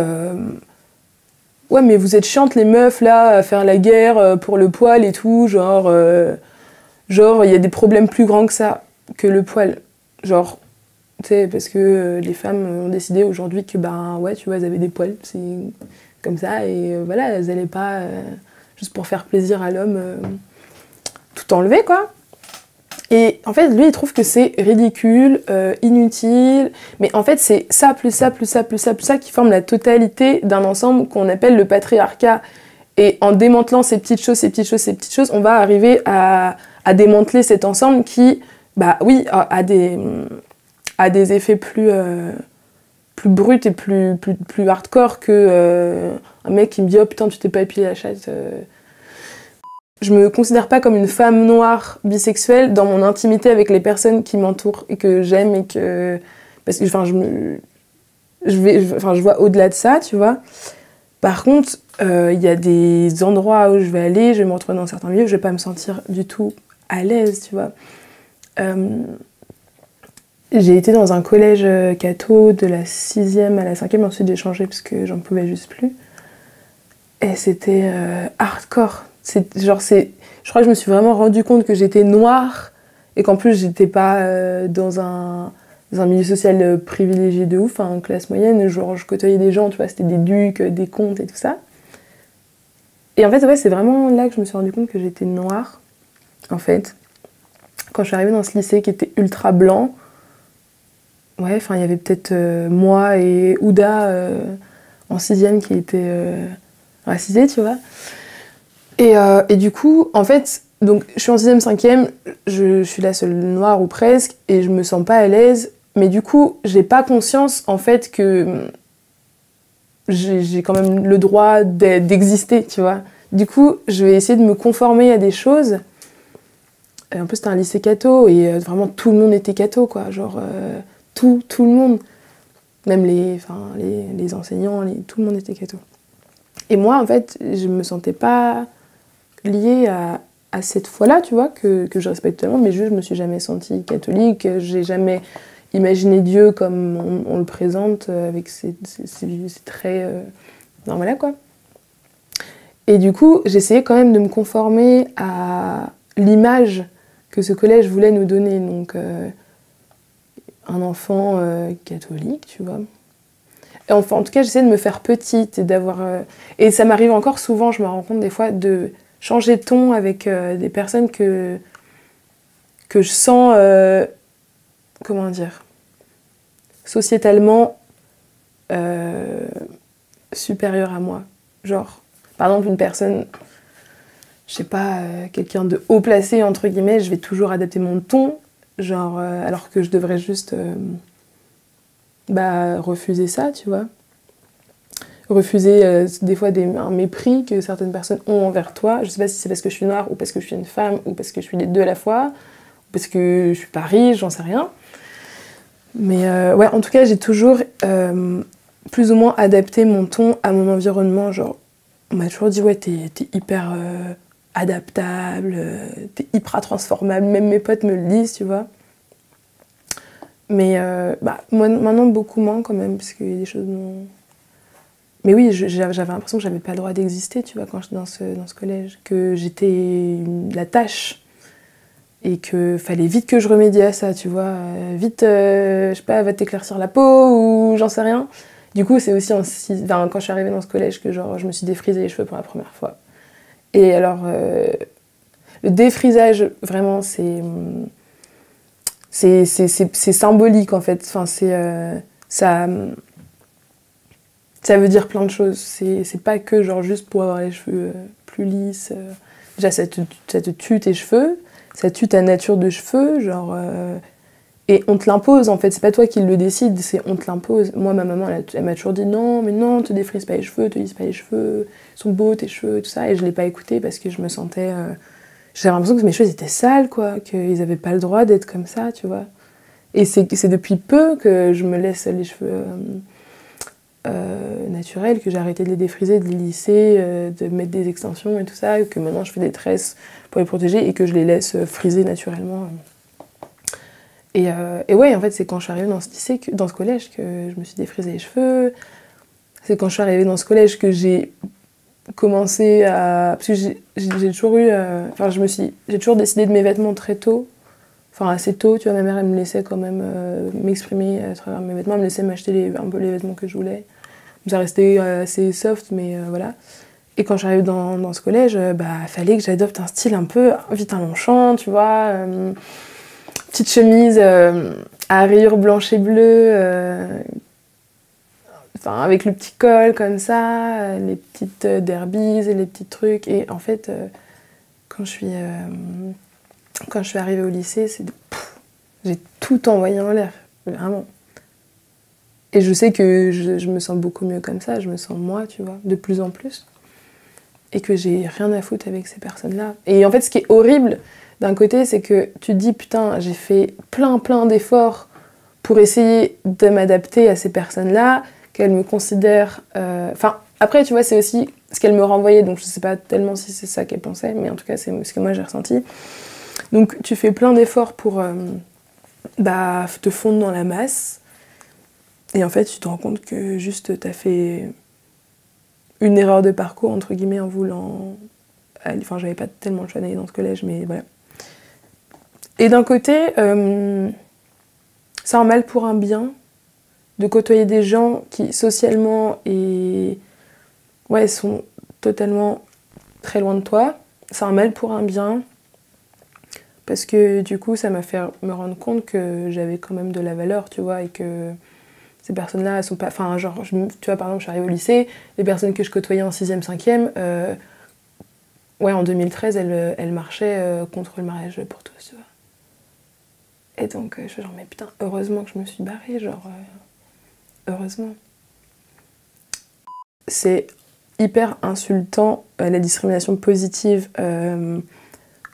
Ouais, mais vous êtes chiantes les meufs là à faire la guerre pour le poil et tout, genre il y a des problèmes plus grands que ça, que le poil. Genre, tu sais, parce que les femmes ont décidé aujourd'hui que ben ouais, tu vois, elles avaient des poils, c'est comme ça, et voilà, elles allaient pas, juste pour faire plaisir à l'homme, tout enlever quoi. Et en fait, lui, il trouve que c'est ridicule, inutile, mais en fait, c'est ça, plus ça, plus ça, plus ça, plus ça, qui forme la totalité d'un ensemble qu'on appelle le patriarcat. Et en démantelant ces petites choses, ces petites choses, ces petites choses, on va arriver à démanteler cet ensemble qui, bah oui, a des effets plus bruts et plus hardcore que un mec qui me dit « Oh putain, tu t'es pas épilé la chatte Je me considère pas comme une femme noire bisexuelle dans mon intimité avec les personnes qui m'entourent et que j'aime et que... Parce que enfin, je vois au-delà de ça, tu vois. Par contre, y a des endroits où je vais aller, je vais me retrouver dans certains milieux, je vais pas me sentir du tout à l'aise, tu vois. J'ai été dans un collège catho de la 6e à la 5e, ensuite j'ai changé parce que j'en pouvais juste plus. Et c'était hardcore. Je crois que je me suis vraiment rendu compte que j'étais noire et qu'en plus j'étais pas dans un milieu social privilégié de ouf, en classe moyenne, genre je côtoyais des gens, tu vois, c'était des ducs, des comtes et tout ça. Et en fait, ouais, c'est vraiment là que je me suis rendu compte que j'étais noire, en fait. Quand je suis arrivée dans ce lycée qui était ultra blanc, ouais, enfin il y avait peut-être moi et Ouda en 6e qui étaient racisés, tu vois. Et du coup, en fait, donc je suis en 6e, 5e, je suis la seule noire ou presque, et je me sens pas à l'aise, mais du coup, j'ai pas conscience, en fait, que j'ai quand même le droit d'exister, tu vois. Du coup, je vais essayer de me conformer à des choses. Et en plus, c'était un lycée catho, et vraiment tout le monde était catho, quoi, genre tout le monde. Même les enseignants, tout le monde était catho. Et moi, en fait, je me sentais pas liée à cette foi-là, tu vois, que je respecte tellement, mais juste je me suis jamais sentie catholique, j'ai jamais imaginé Dieu comme on le présente, avec ses traits... Non, voilà, quoi. Et du coup, j'essayais quand même de me conformer à l'image que ce collège voulait nous donner, donc un enfant catholique, tu vois. enfin, en tout cas, j'essaie de me faire petite et d'avoir... Et ça m'arrive encore souvent, je me rends compte des fois, de changer de ton avec des personnes que je sens... comment dire, sociétalement supérieure à moi. Genre, par exemple, une personne, je sais pas, quelqu'un de haut placé, entre guillemets, je vais toujours adapter mon ton, genre, alors que je devrais juste refuser ça, tu vois. Refuser des fois un mépris que certaines personnes ont envers toi. Je sais pas si c'est parce que je suis noire ou parce que je suis une femme ou parce que je suis les deux à la fois, ou parce que je suis pas riche, j'en sais rien. Mais ouais, en tout cas, j'ai toujours plus ou moins adapté mon ton à mon environnement. Genre, on m'a toujours dit, ouais, t'es hyper adaptable, t'es hyper transformable. Même mes potes me le disent, tu vois. Mais moi, maintenant, beaucoup moins quand même, parce qu'il y a des choses... Mais oui, j'avais l'impression que j'avais pas le droit d'exister, tu vois, quand j'étais dans ce collège. Que j'étais la tâche. Et que fallait vite que je remédie à ça, tu vois. Vite, je sais pas, va t'éclaircir la peau ou j'en sais rien. Du coup, c'est aussi quand je suis arrivée dans ce collège que genre, je me suis défrisé les cheveux pour la première fois. Et alors, le défrisage, vraiment, c'est symbolique en fait. Enfin, ça veut dire plein de choses. C'est pas que genre juste pour avoir les cheveux plus lisses. Déjà, ça te tue tes cheveux. Ça tue ta nature de cheveux, genre... Et on te l'impose, en fait. C'est pas toi qui le décide, c'est on te l'impose. Moi, ma maman, elle m'a toujours dit « Non, mais non, te défrise pas les cheveux, te lisse pas les cheveux. Ils sont beaux, tes cheveux, tout ça. » Et je l'ai pas écouté parce que je me sentais... J'avais l'impression que mes cheveux étaient sales, quoi. Qu'ils avaient pas le droit d'être comme ça, tu vois. Et c'est depuis peu que je me laisse les cheveux naturels, que j'ai arrêté de les défriser, de les lisser, de mettre des extensions et tout ça, que maintenant je fais des tresses pour les protéger et que je les laisse friser naturellement. Et ouais, en fait, c'est quand je suis arrivée dans ce lycée, dans ce collège, que je me suis défrisé les cheveux. C'est quand je suis arrivée dans ce collège que j'ai commencé à... Parce que j'ai toujours eu... j'ai toujours décidé de mes vêtements très tôt. Enfin, assez tôt, tu vois, ma mère, elle me laissait quand même m'exprimer à travers mes vêtements. Elle me laissait m'acheter un peu les vêtements que je voulais. Ça restait assez soft, mais voilà. Et quand j'arrive dans ce collège, fallait que j'adopte un style un peu vite un Longchamp, tu vois. Petite chemise à rayures blanches et bleues, avec le petit col comme ça, les petites derbies et les petits trucs. Et en fait, quand je suis arrivée au lycée, j'ai tout envoyé en l'air, vraiment. Et je sais que je me sens beaucoup mieux comme ça, je me sens moi, tu vois, de plus en plus. Et que j'ai rien à foutre avec ces personnes-là. Et en fait, ce qui est horrible, d'un côté, c'est que tu te dis, putain, j'ai fait plein d'efforts pour essayer de m'adapter à ces personnes-là, qu'elles me considèrent... après, tu vois, c'est aussi ce qu'elles me renvoyaient, donc je sais pas tellement si c'est ça qu'elles pensaient, mais en tout cas, c'est ce que moi j'ai ressenti. Donc, tu fais plein d'efforts pour te fondre dans la masse, et en fait, tu te rends compte que juste t'as fait une erreur de parcours, entre guillemets, en voulant... Enfin, j'avais pas tellement le choix d'aller dans ce collège, mais voilà. Et d'un côté, c'est un mal pour un bien de côtoyer des gens qui, socialement, sont totalement très loin de toi. C'est un mal pour un bien, parce que du coup, ça m'a fait me rendre compte que j'avais quand même de la valeur, tu vois, et que ces personnes-là, elles sont pas... Enfin, genre, tu vois, par exemple, je suis arrivée au lycée, les personnes que je côtoyais en 6e, 5e, en 2013, elles marchaient contre le mariage pour tous, tu vois. Et donc, je suis genre, mais putain, heureusement que je me suis barrée, genre... heureusement. C'est hyper insultant, la discrimination positive,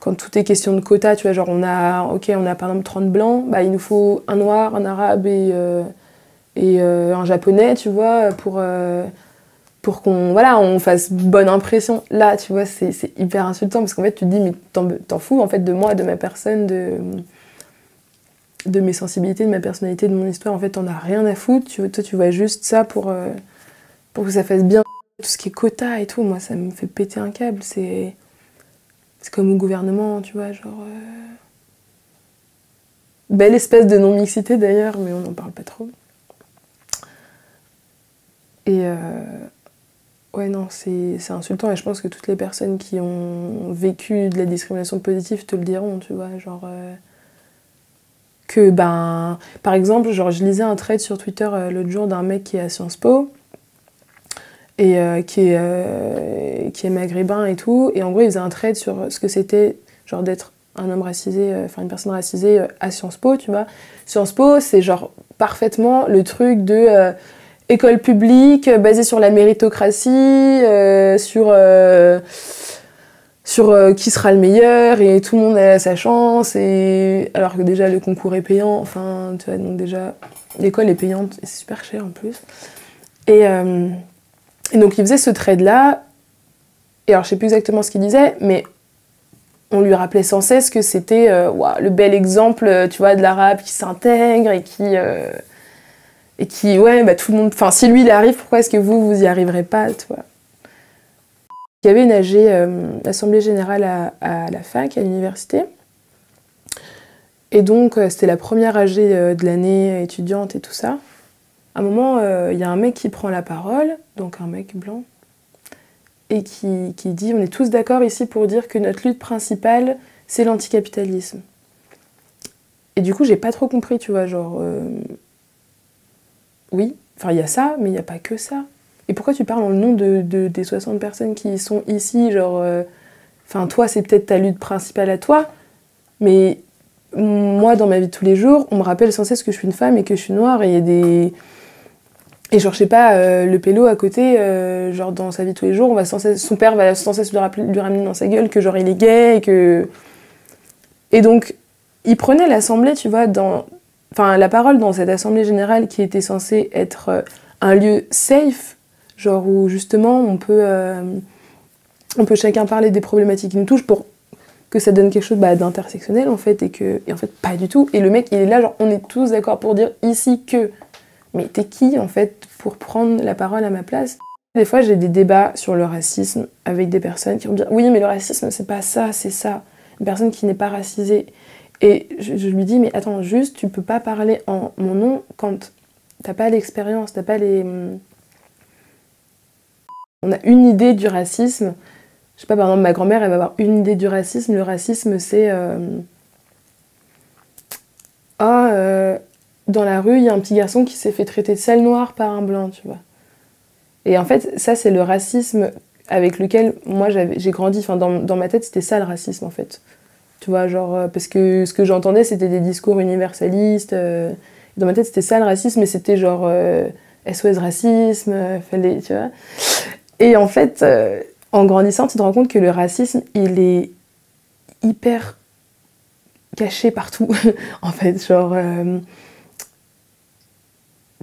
quand tout est question de quota, tu vois, genre on a par exemple 30 blancs, il nous faut un noir, un arabe et un japonais, tu vois, pour on fasse bonne impression. Là, tu vois, c'est hyper insultant, parce qu'en fait, tu te dis, mais t'en fous, en fait, de moi, de ma personne, de mes sensibilités, de ma personnalité, de mon histoire, en fait, t'en as rien à foutre. Toi, tu vois juste ça pour que ça fasse bien. Tout ce qui est quota et tout, moi, ça me fait péter un câble. C'est comme au gouvernement, tu vois, genre... Belle espèce de non-mixité, d'ailleurs, mais on n'en parle pas trop. Et ouais, non, c'est insultant. Et je pense que toutes les personnes qui ont vécu de la discrimination positive te le diront, tu vois. Genre, que, ben, par exemple, genre, je lisais un thread sur Twitter l'autre jour d'un mec qui est à Sciences Po et qui est maghrébin et tout. Et en gros, il faisait un thread sur ce que c'était, genre, d'être un homme racisé, enfin une personne racisée à Sciences Po, tu vois. Sciences Po, c'est genre parfaitement le truc de école publique, basée sur la méritocratie, sur qui sera le meilleur, et tout le monde a sa chance, et alors que déjà le concours est payant, enfin, tu vois, donc déjà, l'école est payante, et c'est super cher en plus. Et donc il faisait ce trade-là, et alors je sais plus exactement ce qu'il disait, mais on lui rappelait sans cesse que c'était le bel exemple, tu vois, de l'arabe qui s'intègre et qui, ouais, bah tout le monde... Enfin, si lui, il arrive, pourquoi est-ce que vous y arriverez pas, tu vois. Il y avait une AG, l'Assemblée Générale à la fac, à l'université. Et donc, c'était la première AG de l'année étudiante et tout ça. À un moment, il y a un mec qui prend la parole, donc un mec blanc, et qui dit « On est tous d'accord ici pour dire que notre lutte principale, c'est l'anticapitalisme. » Et du coup, j'ai pas trop compris, tu vois, genre... oui, enfin, il y a ça, mais il n'y a pas que ça. Et pourquoi tu parles en le nom des 60 personnes qui sont ici, genre... Enfin, toi, c'est peut-être ta lutte principale à toi, mais moi, dans ma vie de tous les jours, on me rappelle sans cesse que je suis une femme et que je suis noire, et il y a des... Et genre, je sais pas, le pélo à côté, genre dans sa vie de tous les jours, on va sans cesse, son père va sans cesse lui ramener dans sa gueule que genre il est gay, et que... Et donc, il prenait l'assemblée, tu vois, enfin, la parole dans cette assemblée générale qui était censée être un lieu safe, genre où justement on peut chacun parler des problématiques qui nous touchent pour que ça donne quelque chose d'intersectionnel en fait, et en fait pas du tout. Et le mec il est là, genre on est tous d'accord pour dire ici que... Mais t'es qui en fait pour prendre la parole à ma place? Des fois j'ai des débats sur le racisme avec des personnes qui vont me dire oui mais le racisme c'est pas ça, c'est ça. Une personne qui n'est pas racisée. Et je lui dis, mais attends, juste, tu peux pas parler en mon nom quand t'as pas l'expérience, t'as pas les... On a une idée du racisme. Je sais pas, par exemple, ma grand-mère, elle va avoir une idée du racisme. Le racisme, c'est... dans la rue, il y a un petit garçon qui s'est fait traiter de sale noire par un blanc, tu vois. Et en fait, ça, c'est le racisme avec lequel moi, j'ai grandi. Enfin, dans ma tête, c'était ça, le racisme, en fait. Tu vois, genre, parce que ce que j'entendais, c'était des discours universalistes. Dans ma tête, c'était ça le racisme, mais c'était genre SOS racisme, fallait, tu vois. Et en fait, en grandissant, tu te rends compte que le racisme, il est hyper caché partout. En fait, genre,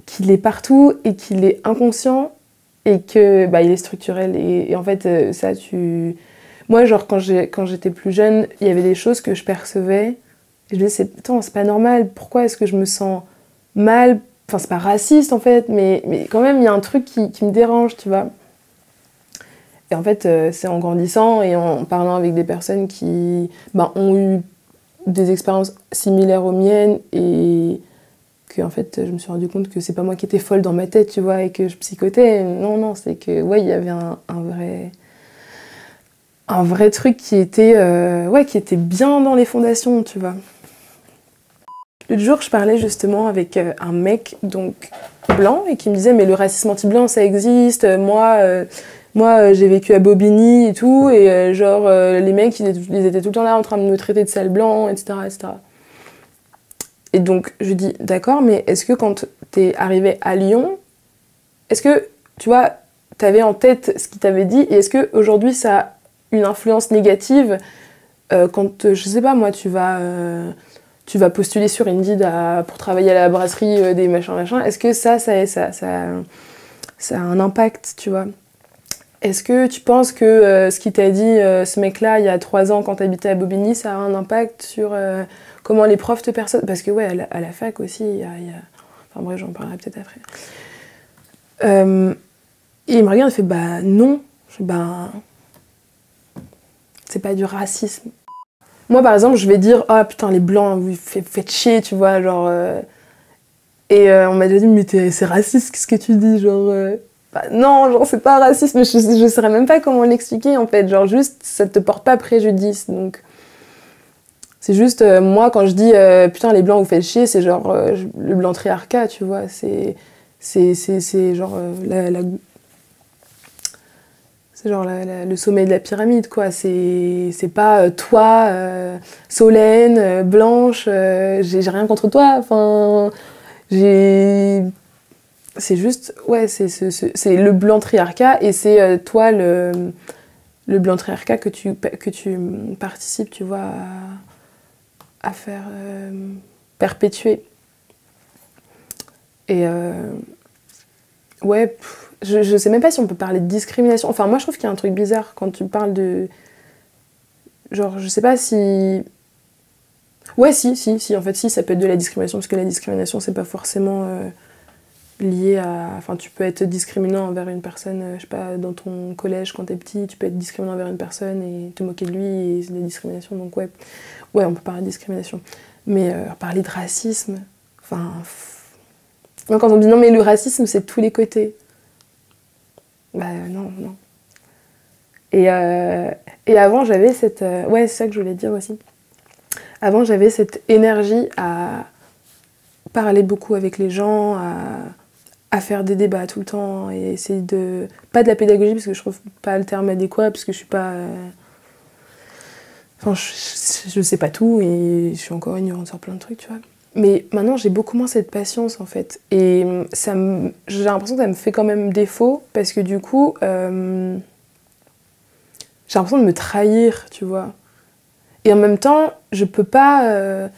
qu'il est partout et qu'il est inconscient et que il est structurel. Et en fait, ça, Moi, genre, quand j'étais plus jeune, il y avait des choses que je percevais. Et je me disais, attends, c'est pas normal. Pourquoi est-ce que je me sens mal? Enfin, c'est pas raciste, en fait, mais quand même, il y a un truc qui me dérange, tu vois. Et en fait, c'est en grandissant et en parlant avec des personnes qui ont eu des expériences similaires aux miennes et que, en fait, je me suis rendu compte que c'est pas moi qui étais folle dans ma tête, tu vois, et que je psychotais. Non, c'est que, ouais, il y avait un vrai truc qui était bien dans les fondations, tu vois. L'autre jour, je parlais justement avec un mec donc blanc et qui me disait mais le racisme anti-blanc ça existe, moi j'ai vécu à Bobigny et tout, et les mecs ils étaient tout le temps là en train de me traiter de sale blanc, etc., etc. Et donc je dis d'accord, mais est-ce que quand t'es arrivé à Lyon, est-ce que tu vois, t'avais en tête ce qu'il t'avait dit, et est-ce que aujourd'hui ça a une influence négative quand, je sais pas moi, tu vas postuler sur Indeed pour travailler à la brasserie des machins, est-ce que ça a un impact, tu vois? Est-ce que tu penses que ce qu'il t'a dit ce mec-là il y a 3 ans quand t'habitais à Bobigny, ça a un impact sur comment les profs te perçoivent? Parce que ouais, à la fac aussi, il y a... Enfin bref, j'en parlerai peut-être après. Et il me regarde et fait bah non. Je fais c'est pas du racisme. Moi par exemple je vais dire ah putain les blancs vous faites chier, tu vois, genre et on m'a déjà dit mais c'est raciste, qu'est-ce que tu dis, genre Bah, non, genre c'est pas raciste, mais je saurais même pas comment l'expliquer en fait. Genre juste, ça te porte pas préjudice. Donc c'est juste, moi quand je dis putain les blancs vous faites chier, c'est genre le blanc triarcat, tu vois. C'est genre c'est genre le sommet de la pyramide, quoi. C'est pas toi, Solène, Blanche, j'ai rien contre toi. Enfin, c'est juste, ouais, c'est le blanc triarcat et c'est toi le blanc triarcat que tu participes, tu vois, à faire perpétuer. Et ouais, je sais même pas si on peut parler de discrimination. Enfin, moi, je trouve qu'il y a un truc bizarre quand tu parles de... Genre, je sais pas si... Ouais, si, en fait, si, ça peut être de la discrimination, parce que la discrimination, c'est pas forcément lié à... Enfin, tu peux être discriminant envers une personne, je sais pas, dans ton collège, quand t'es petit, tu peux être discriminant envers une personne et te moquer de lui, et c'est de la discrimination, donc ouais, on peut parler de discrimination. Mais parler de racisme, enfin... Moi, quand on me dit non, mais le racisme, c'est de tous les côtés. Bah non. Et avant, j'avais cette... ouais, c'est ça que je voulais dire aussi. Avant, j'avais cette énergie à parler beaucoup avec les gens, à faire des débats tout le temps, et essayer de... Pas de la pédagogie, parce que je trouve pas le terme adéquat, parce que je suis pas... Enfin, je sais pas tout, et je suis encore ignorante sur plein de trucs, tu vois. Mais maintenant, j'ai beaucoup moins cette patience, en fait. Et j'ai l'impression que ça me fait quand même défaut, parce que du coup, j'ai l'impression de me trahir, tu vois. Et en même temps, je peux pas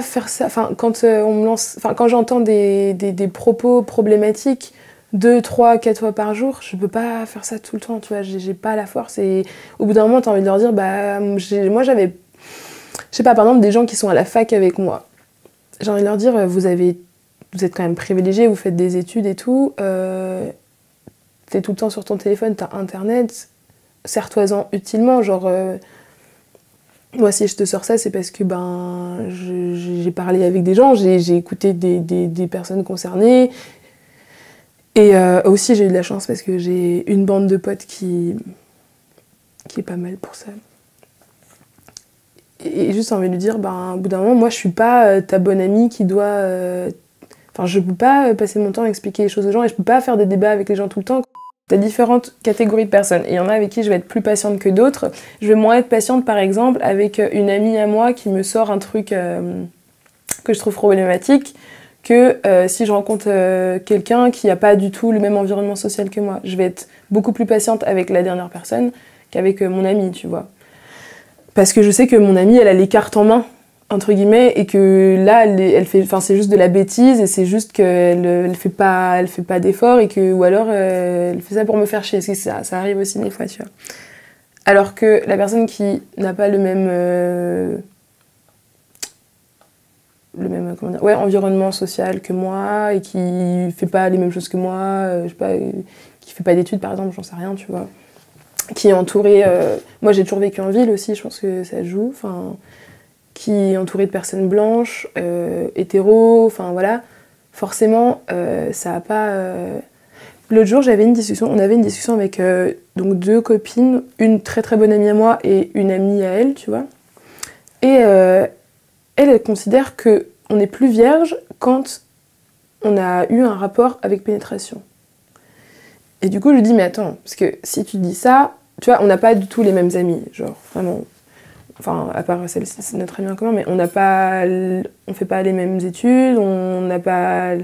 faire ça. Enfin, quand on me lance... Enfin, quand j'entends des propos problématiques 2, 3, 4 fois par jour, je peux pas faire ça tout le temps, tu vois. J'ai pas la force. Et au bout d'un moment, t'as envie de leur dire, bah, moi, j'avais... Je sais pas, par exemple, des gens qui sont à la fac avec moi. J'ai envie de leur dire, vous êtes quand même privilégiés, vous faites des études et tout, t'es tout le temps sur ton téléphone, t'as internet, sers-toi-en utilement, genre... moi, si je te sors ça, c'est parce que j'ai parlé avec des gens, j'ai écouté des personnes concernées. Et aussi, j'ai eu de la chance parce que j'ai une bande de potes qui est pas mal pour ça. Et juste envie de lui dire, au bout d'un moment, moi je suis pas ta bonne amie qui doit... Enfin, je peux pas passer mon temps à expliquer les choses aux gens et je peux pas faire des débats avec les gens tout le temps. T'as différentes catégories de personnes. Et il y en a avec qui je vais être plus patiente que d'autres. Je vais moins être patiente, par exemple, avec une amie à moi qui me sort un truc que je trouve problématique que si je rencontre quelqu'un qui n'a pas du tout le même environnement social que moi. Je vais être beaucoup plus patiente avec la dernière personne qu'avec mon amie, tu vois. Parce que je sais que mon amie, elle a les cartes en main, entre guillemets, et que là, elle fait, enfin, c'est juste de la bêtise, et c'est juste qu'elle fait pas d'effort, et que, ou alors elle fait ça pour me faire chier, parce que ça arrive aussi des fois, tu vois. Alors que la personne qui n'a pas le même comment dire, ouais, environnement social que moi, et qui fait pas les mêmes choses que moi, je sais pas, qui fait pas d'études par exemple, j'en sais rien, tu vois. Qui est entourée... moi, j'ai toujours vécu en ville aussi, je pense que ça joue. Enfin, qui est entourée de personnes blanches, hétéros, enfin voilà. Forcément, ça a pas... L'autre jour, on avait une discussion avec donc 2 copines, une très très bonne amie à moi et une amie à elle, tu vois. Et elle considère qu'on est plus vierge quand on a eu un rapport avec pénétration. Et du coup, je lui dis, mais attends, parce que si tu dis ça, tu vois, on n'a pas du tout les mêmes amis, genre, vraiment. Enfin, à part celle-ci, c'est notre amie en commun, mais on fait pas les mêmes études, on n'a pas...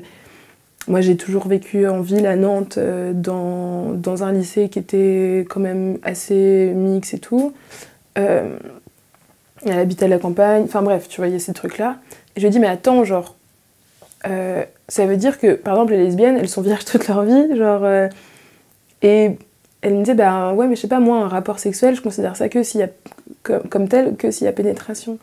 Moi, j'ai toujours vécu en ville, à Nantes, dans un lycée qui était quand même assez mix et tout. Elle habitait à la campagne, enfin bref, tu vois, il y a ces trucs-là. Et je lui dis, mais attends, genre, ça veut dire que, par exemple, les lesbiennes, elles sont vierges toute leur vie, genre... Et elle me disait, ouais, mais je sais pas, moi, un rapport sexuel, je considère ça que s'il y a, comme tel, que s'il y a pénétration.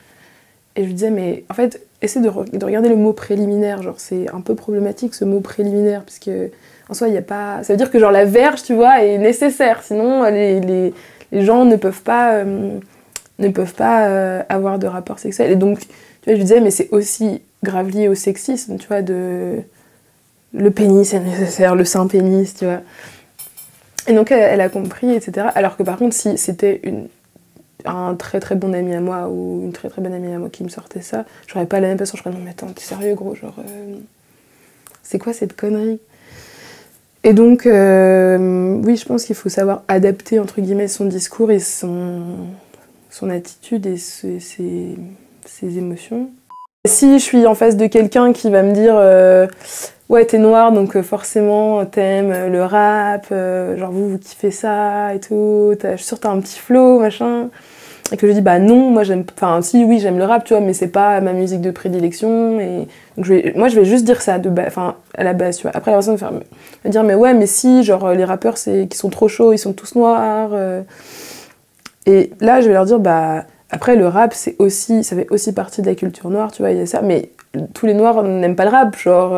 Et je lui disais, mais en fait, essaie de regarder le mot préliminaire, genre, c'est un peu problématique ce mot préliminaire, parce que, en soi, il n'y a pas... Ça veut dire que, genre, la verge, tu vois, est nécessaire, sinon, les gens ne peuvent pas avoir de rapport sexuel. Et donc, tu vois, je lui disais, mais c'est aussi grave lié au sexisme, tu vois, le pénis est nécessaire, le sein pénis, tu vois. Et donc elle a compris, etc. Alors que par contre, si c'était un très très bon ami à moi ou une très très bonne amie à moi qui me sortait ça, j'aurais pas la même passion, je serais non mais attends, t'es sérieux gros, genre c'est quoi cette connerie? Et donc oui, je pense qu'il faut savoir adapter entre guillemets son discours et son attitude et ses émotions. Si je suis en face de quelqu'un qui va me dire ouais t'es noire donc forcément t'aimes le rap, genre vous kiffez ça et tout, je suis sûre t'as un petit flow machin, et que je dis bah non, moi j'aime, enfin si oui j'aime le rap tu vois mais c'est pas ma musique de prédilection, et donc moi je vais juste dire ça à la base tu vois. Après la personne va dire mais ouais mais si genre les rappeurs qui sont trop chauds, ils sont tous noirs, et là je vais leur dire bah après, le rap, ça fait aussi partie de la culture noire, tu vois, il y a ça, mais tous les noirs n'aiment pas le rap, genre...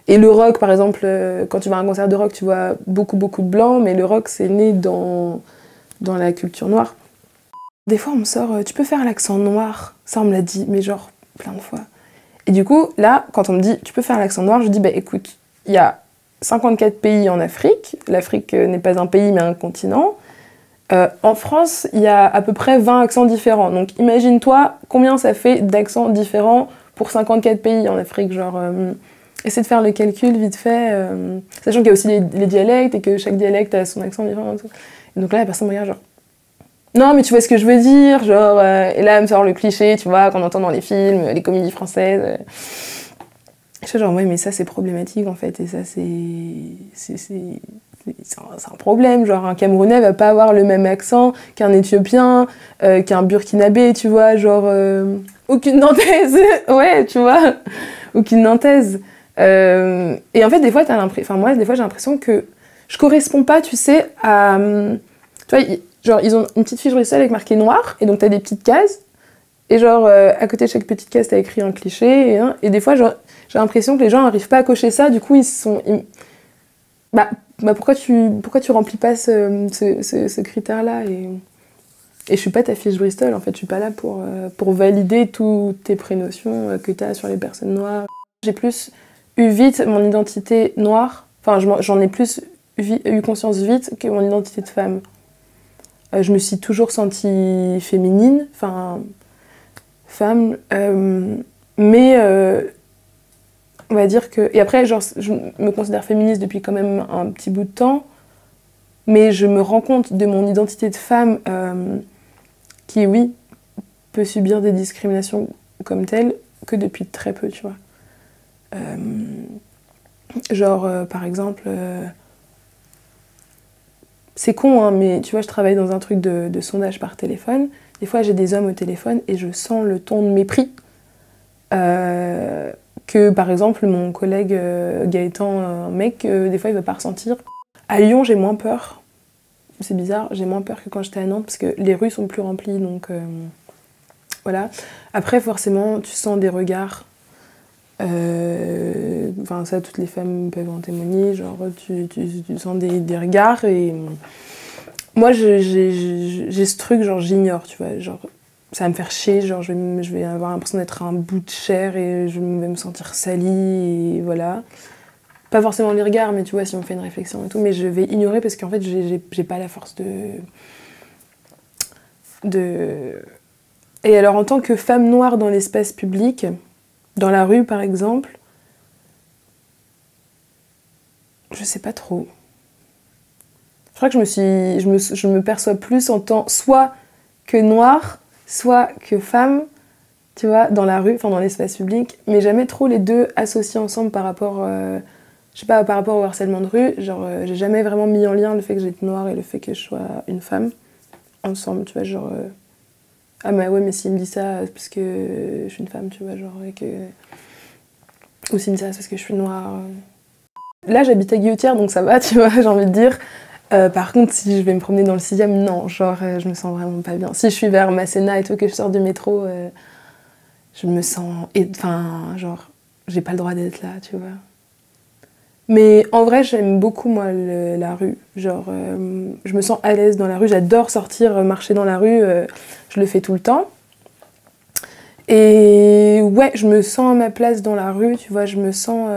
et le rock, par exemple, quand tu vas à un concert de rock, tu vois beaucoup, beaucoup de blancs, mais le rock, c'est né dans la culture noire. Des fois, on me sort, tu peux faire l'accent noir, ça, on me l'a dit, mais genre, plein de fois. Et du coup, là, quand on me dit, tu peux faire l'accent noir, je dis, bah écoute, il y a 54 pays en Afrique, l'Afrique n'est pas un pays, mais un continent. En France, il y a à peu près 20 accents différents. Donc imagine-toi combien ça fait d'accents différents pour 54 pays en Afrique. Genre, essaie de faire le calcul vite fait, sachant qu'il y a aussi les dialectes et que chaque dialecte a son accent différent. Et tout. Et donc là, la personne me regarde genre, non mais tu vois ce que je veux dire, genre, et là elle me sort le cliché, tu vois, qu'on entend dans les films, les comédies françaises. Je suis genre, ouais mais ça c'est problématique en fait, et ça c'est un problème, genre un Camerounais va pas avoir le même accent qu'un Éthiopien, qu'un Burkinabé, tu vois, genre aucune Nantaise, ouais, tu vois, aucune Nantaise. Et en fait, des fois, moi, des fois, j'ai l'impression que je corresponds pas, tu sais, à... Tu vois, genre, ils ont une petite fiche Bruxelles avec marqué noir, et donc t'as des petites cases, et genre, à côté de chaque petcette case, t'as écrit un cliché, et des fois, genre, j'ai l'impression que les gens n'arrivent pas à cocher ça, du coup, pourquoi tu remplis pas ce critère-là, et je suis pas ta fiche Bristol, en fait, je suis pas là pour valider toutes tes prénotions que t'as sur les personnes noires. J'ai plus eu vite mon identité noire, enfin j'en ai plus eu conscience vite que mon identité de femme. Je me suis toujours sentie féminine, enfin femme, mais on va dire que... Et après, genre, je me considère féministe depuis quand même un petit bout de temps, mais je me rends compte de mon identité de femme qui, oui, peut subir des discriminations comme telle que depuis très peu, tu vois. Par exemple... c'est con, hein, mais tu vois, je travaille dans un truc de sondage par téléphone. Des fois, j'ai des hommes au téléphone et je sens le ton de mépris que, par exemple, mon collègue Gaëtan, un mec, des fois, il va pas ressentir. À Lyon, j'ai moins peur. C'est bizarre, j'ai moins peur que quand j'étais à Nantes parce que les rues sont plus remplies, donc voilà. Après, forcément, tu sens des regards. Enfin, ça, toutes les femmes peuvent en témoigner. Genre, tu sens des regards et moi, j'ai ce truc, genre, j'ignore, tu vois. Genre, ça va me faire chier, genre, je vais avoir l'impression d'être un bout de chair et je vais me sentir salie et voilà. Pas forcément les regards, mais tu vois, si on fait une réflexion et tout, mais je vais ignorer parce qu'en fait, j'ai pas la force de... Et alors, en tant que femme noire dans l'espace public, dans la rue, par exemple, je sais pas trop. Je crois que je me perçois plus en tant soit que noire, soit que femme, tu vois, dans la rue, enfin dans l'espace public, mais jamais trop les deux associés ensemble par rapport... je sais pas, par rapport au harcèlement de rue, genre, j'ai jamais vraiment mis en lien le fait que j'étais noire et le fait que je sois une femme, ensemble, tu vois, genre... ah bah ouais, mais s'il me dit ça, c'est parce que je suis une femme, tu vois, genre, et que... Ou s'il me dit ça, c'est parce que je suis noire. Là, j'habite à Guillotière, donc ça va, tu vois, j'ai envie de dire. Par contre, si je vais me promener dans le 6e, non, genre, je me sens vraiment pas bien. Si je suis vers Masséna et tout, que je sors du métro, je me sens... Enfin, genre, j'ai pas le droit d'être là, tu vois. Mais en vrai, j'aime beaucoup, moi, la rue. Genre, je me sens à l'aise dans la rue. J'adore sortir, marcher dans la rue. Je le fais tout le temps. Et ouais, je me sens à ma place dans la rue, tu vois. Je me sens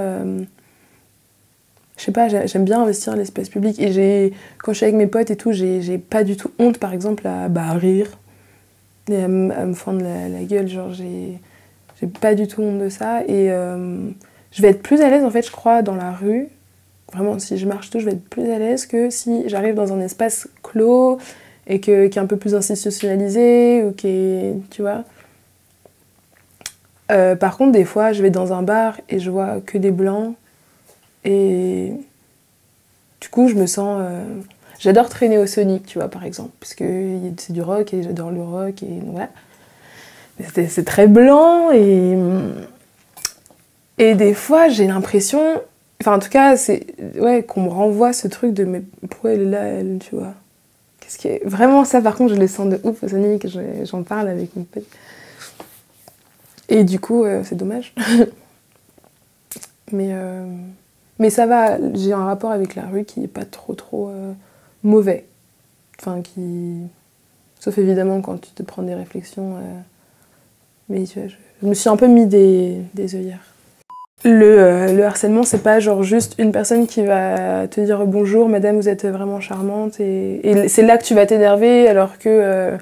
je sais pas, j'aime bien investir l'espace public. Et quand je suis avec mes potes et tout, j'ai pas du tout honte, par exemple, à rire et à me fendre la gueule. Genre, j'ai pas du tout honte de ça. Et je vais être plus à l'aise, en fait, je crois, dans la rue. Vraiment, si je marche tout, je vais être plus à l'aise que si j'arrive dans un espace clos et qui est un peu plus institutionnalisé ou qui est, tu vois. Par contre, des fois, je vais dans un bar et je vois que des blancs. Et du coup, je me sens... J'adore traîner au Sonic, tu vois, par exemple. Parce que c'est du rock et j'adore le rock. Et voilà. C'est très blanc et des fois, j'ai l'impression... Enfin, en tout cas, c'est... Ouais, qu'on me renvoie ce truc de... Mais pourquoi elle est là, elle, tu vois? Qu'est-ce qui est... Vraiment, ça, par contre, je le sens de ouf au Sonic. J'en parle avec mon pote. Et du coup, c'est dommage. Mais ça va, j'ai un rapport avec la rue qui n'est pas trop mauvais. Enfin, sauf évidemment quand tu te prends des réflexions. Mais tu vois, je me suis un peu mis des œillères. Le harcèlement, c'est pas genre juste une personne qui va te dire bonjour, madame, vous êtes vraiment charmante. Et c'est là que tu vas t'énerver alors que,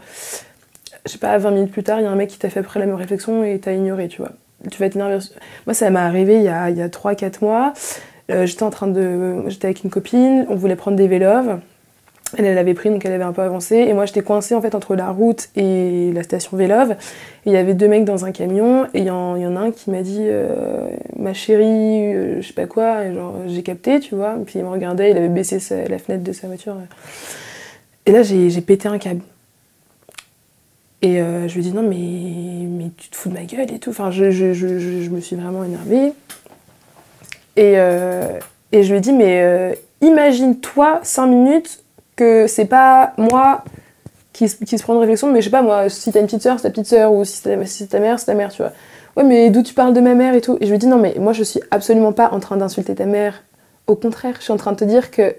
je sais pas, 20 minutes plus tard, il y a un mec qui t'a fait après la même réflexion et t'as ignoré, tu vois. Tu vas t'énerver. Moi, ça m'est arrivé il y a 3-4 mois. J'étais avec une copine, on voulait prendre des vélos. Elle avait pris, donc elle avait un peu avancé. Et moi, j'étais coincée en fait entre la route et la station Vélove. Et il y avait 2 mecs dans un camion. Et il y en a un qui m'a dit ma chérie, je sais pas quoi. Et genre, j'ai capté, tu vois. Et puis il me regardait, il avait baissé la fenêtre de sa voiture. Et là, j'ai pété un câble. Et je lui ai dit non, mais tu te fous de ma gueule et tout. Enfin, je me suis vraiment énervée. Et je lui ai dit, mais imagine-toi 5 minutes que c'est pas moi qui se prend une réflexion, mais je sais pas moi, si t'as une petite sœur, c'est ta petite sœur, ou si c'est ta mère, c'est ta mère, tu vois. Ouais, mais d'où tu parles de ma mère et tout. Et je lui ai dit, non, mais moi je suis absolument pas en train d'insulter ta mère. Au contraire, je suis en train de te dire que,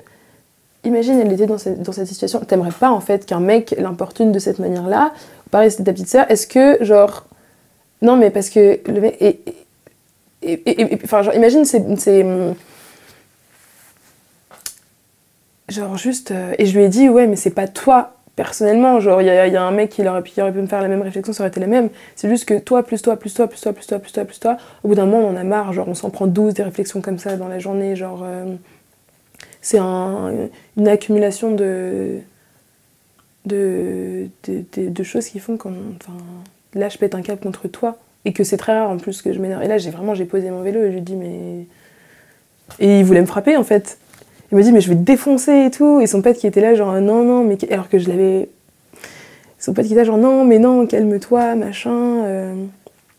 imagine, elle était dans cette situation. T'aimerais pas en fait qu'un mec l'importune de cette manière-là. Pareil, c'était ta petite sœur. Est-ce que, genre. Non, mais parce que le mec. Enfin, genre, imagine, c'est genre juste... Et je lui ai dit, ouais, mais c'est pas toi, personnellement. Genre, il y a un mec qui aurait pu me faire la même réflexion, ça aurait été la même. C'est juste que toi, plus toi, plus toi, plus toi, plus toi, plus toi, plus toi, au bout d'un moment, on en a marre. Genre, on s'en prend 12 des réflexions comme ça dans la journée. Genre, c'est une accumulation de choses qui font qu'on... Enfin, là, je pète un câble contre toi. Et que c'est très rare, en plus, que je m'énerve. Et là, j'ai posé mon vélo et je lui ai dit, mais... Et il voulait me frapper, en fait. Il m'a dit, mais je vais te défoncer et tout. Et son pote qui était là, genre, non, mais... Alors que je l'avais... Son pote qui était là, genre, non, mais non, calme-toi, machin.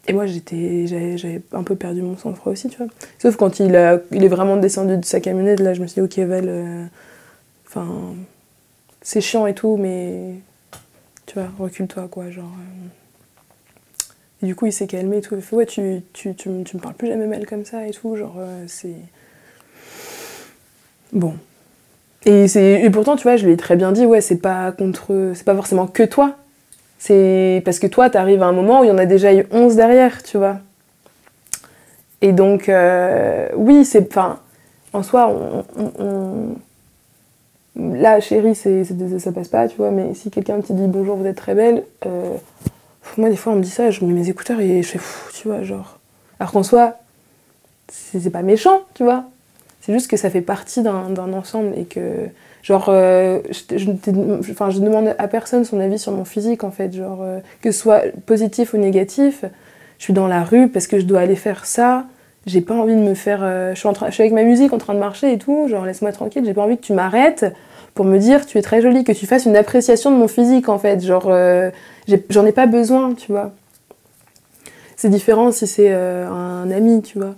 Et moi, j'avais un peu perdu mon sang-froid aussi, tu vois. Sauf quand il est vraiment descendu de sa camionnette, là, je me suis dit, ok, Val, enfin... c'est chiant et tout, mais... Tu vois, recule-toi, quoi, genre... Et du coup, il s'est calmé et tout. Il fait, ouais, tu me parles plus jamais mal comme ça et tout, genre, c'est... Bon. Et pourtant, tu vois, je lui ai très bien dit, ouais, c'est pas forcément que toi. C'est parce que toi, t'arrives à un moment où il y en a déjà eu 11 derrière, tu vois. Et donc, oui, c'est... Enfin, en soi, là, chérie, ça passe pas, tu vois, mais si quelqu'un te dit bonjour, vous êtes très belle, moi, des fois, on me dit ça, je mets mes écouteurs et je fais tu vois, genre... Alors qu'en soi, c'est pas méchant, tu vois. C'est juste que ça fait partie d'un ensemble et que... Genre, je demande à personne son avis sur mon physique, en fait. Genre, que ce soit positif ou négatif, je suis dans la rue parce que je dois aller faire ça. J'ai pas envie de me faire... je suis avec ma musique en train de marcher et tout, genre, laisse-moi tranquille. J'ai pas envie que tu m'arrêtes pour me dire, tu es très jolie, que tu fasses une appréciation de mon physique, en fait. Genre, j'en ai pas besoin, tu vois. C'est différent si c'est un ami, tu vois.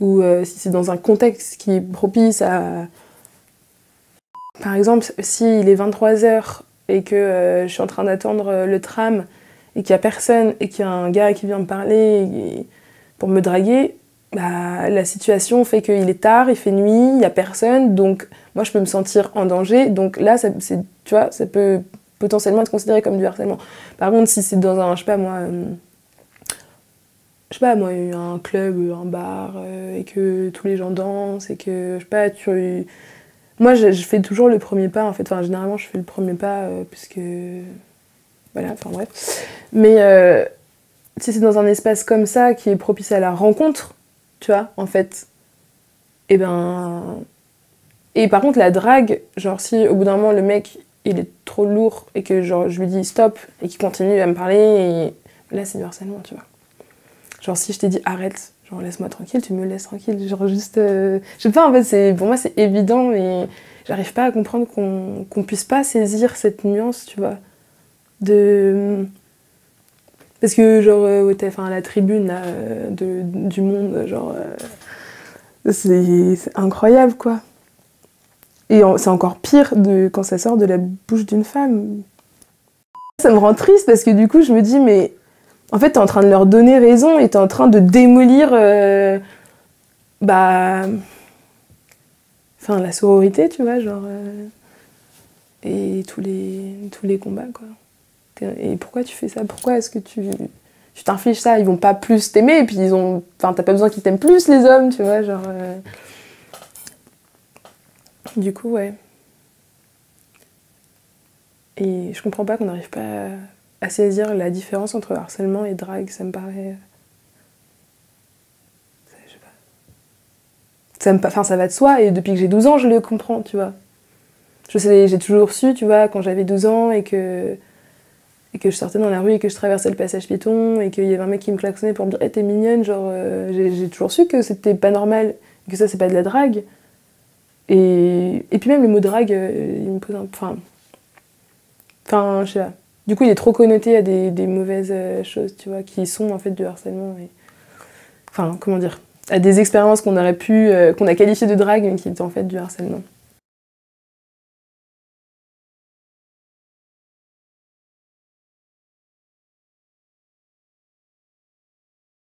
Ou si c'est dans un contexte qui est propice à... Par exemple, s'il est 23h et que je suis en train d'attendre le tram et qu'il y a personne et qu'il y a un gars qui vient me parler pour me draguer, bah, la situation fait qu'il est tard, il fait nuit, il n'y a personne, donc moi je peux me sentir en danger. Donc là, tu vois, ça peut potentiellement être considéré comme du harcèlement. Par contre, si c'est dans un, je sais pas moi... je sais pas, moi, il y a un club, un bar, et que tous les gens dansent, et que, je sais pas, moi, je fais toujours le premier pas, en fait. Enfin, généralement, je fais le premier pas, puisque... Voilà, enfin bref. Mais si c'est dans un espace comme ça, qui est propice à la rencontre, tu vois, en fait, et ben... Et par contre, la drague, genre, si au bout d'un moment, le mec, il est trop lourd, et que, genre, je lui dis stop, et qu'il continue à me parler, et là, c'est du harcèlement, tu vois. Genre, si je t'ai dit arrête, genre, laisse-moi tranquille, tu me laisses tranquille. Genre, juste. Je sais pas, en fait, pour moi, c'est évident, mais j'arrive pas à comprendre qu'on puisse pas saisir cette nuance, tu vois. De. Parce que, genre, enfin, la tribune, là, du monde, genre. C'est incroyable, quoi. Et c'est encore pire quand ça sort de la bouche d'une femme. Ça me rend triste parce que du coup, je me dis, mais en fait, t'es en train de leur donner raison et t'es en train de démolir bah. Enfin, la sororité, tu vois, genre. Et tous les combats, quoi. Et pourquoi tu fais ça? Pourquoi est-ce que tu t'infliges ça? Ils vont pas plus t'aimer, et puis enfin, t'as pas besoin qu'ils t'aiment plus, les hommes, tu vois, genre. Du coup, ouais. Et je comprends pas qu'on n'arrive pas à saisir la différence entre harcèlement et drague, ça me paraît. Je sais pas. Enfin, ça va de soi, et depuis que j'ai 12 ans, je le comprends, tu vois. Je sais, j'ai toujours su, tu vois, quand j'avais 12 ans et que je sortais dans la rue et que je traversais le passage piéton et qu'il y avait un mec qui me klaxonnait pour me dire hey, t'es mignonne, genre j'ai toujours su que c'était pas normal, que ça c'est pas de la drague. Et puis même le mot drague, il me pose un... Enfin, je sais pas. Du coup, il est trop connoté à des mauvaises choses, tu vois, qui sont en fait du harcèlement. Enfin, comment dire, à des expériences qu'on a qualifiées de drague mais qui étaient en fait du harcèlement.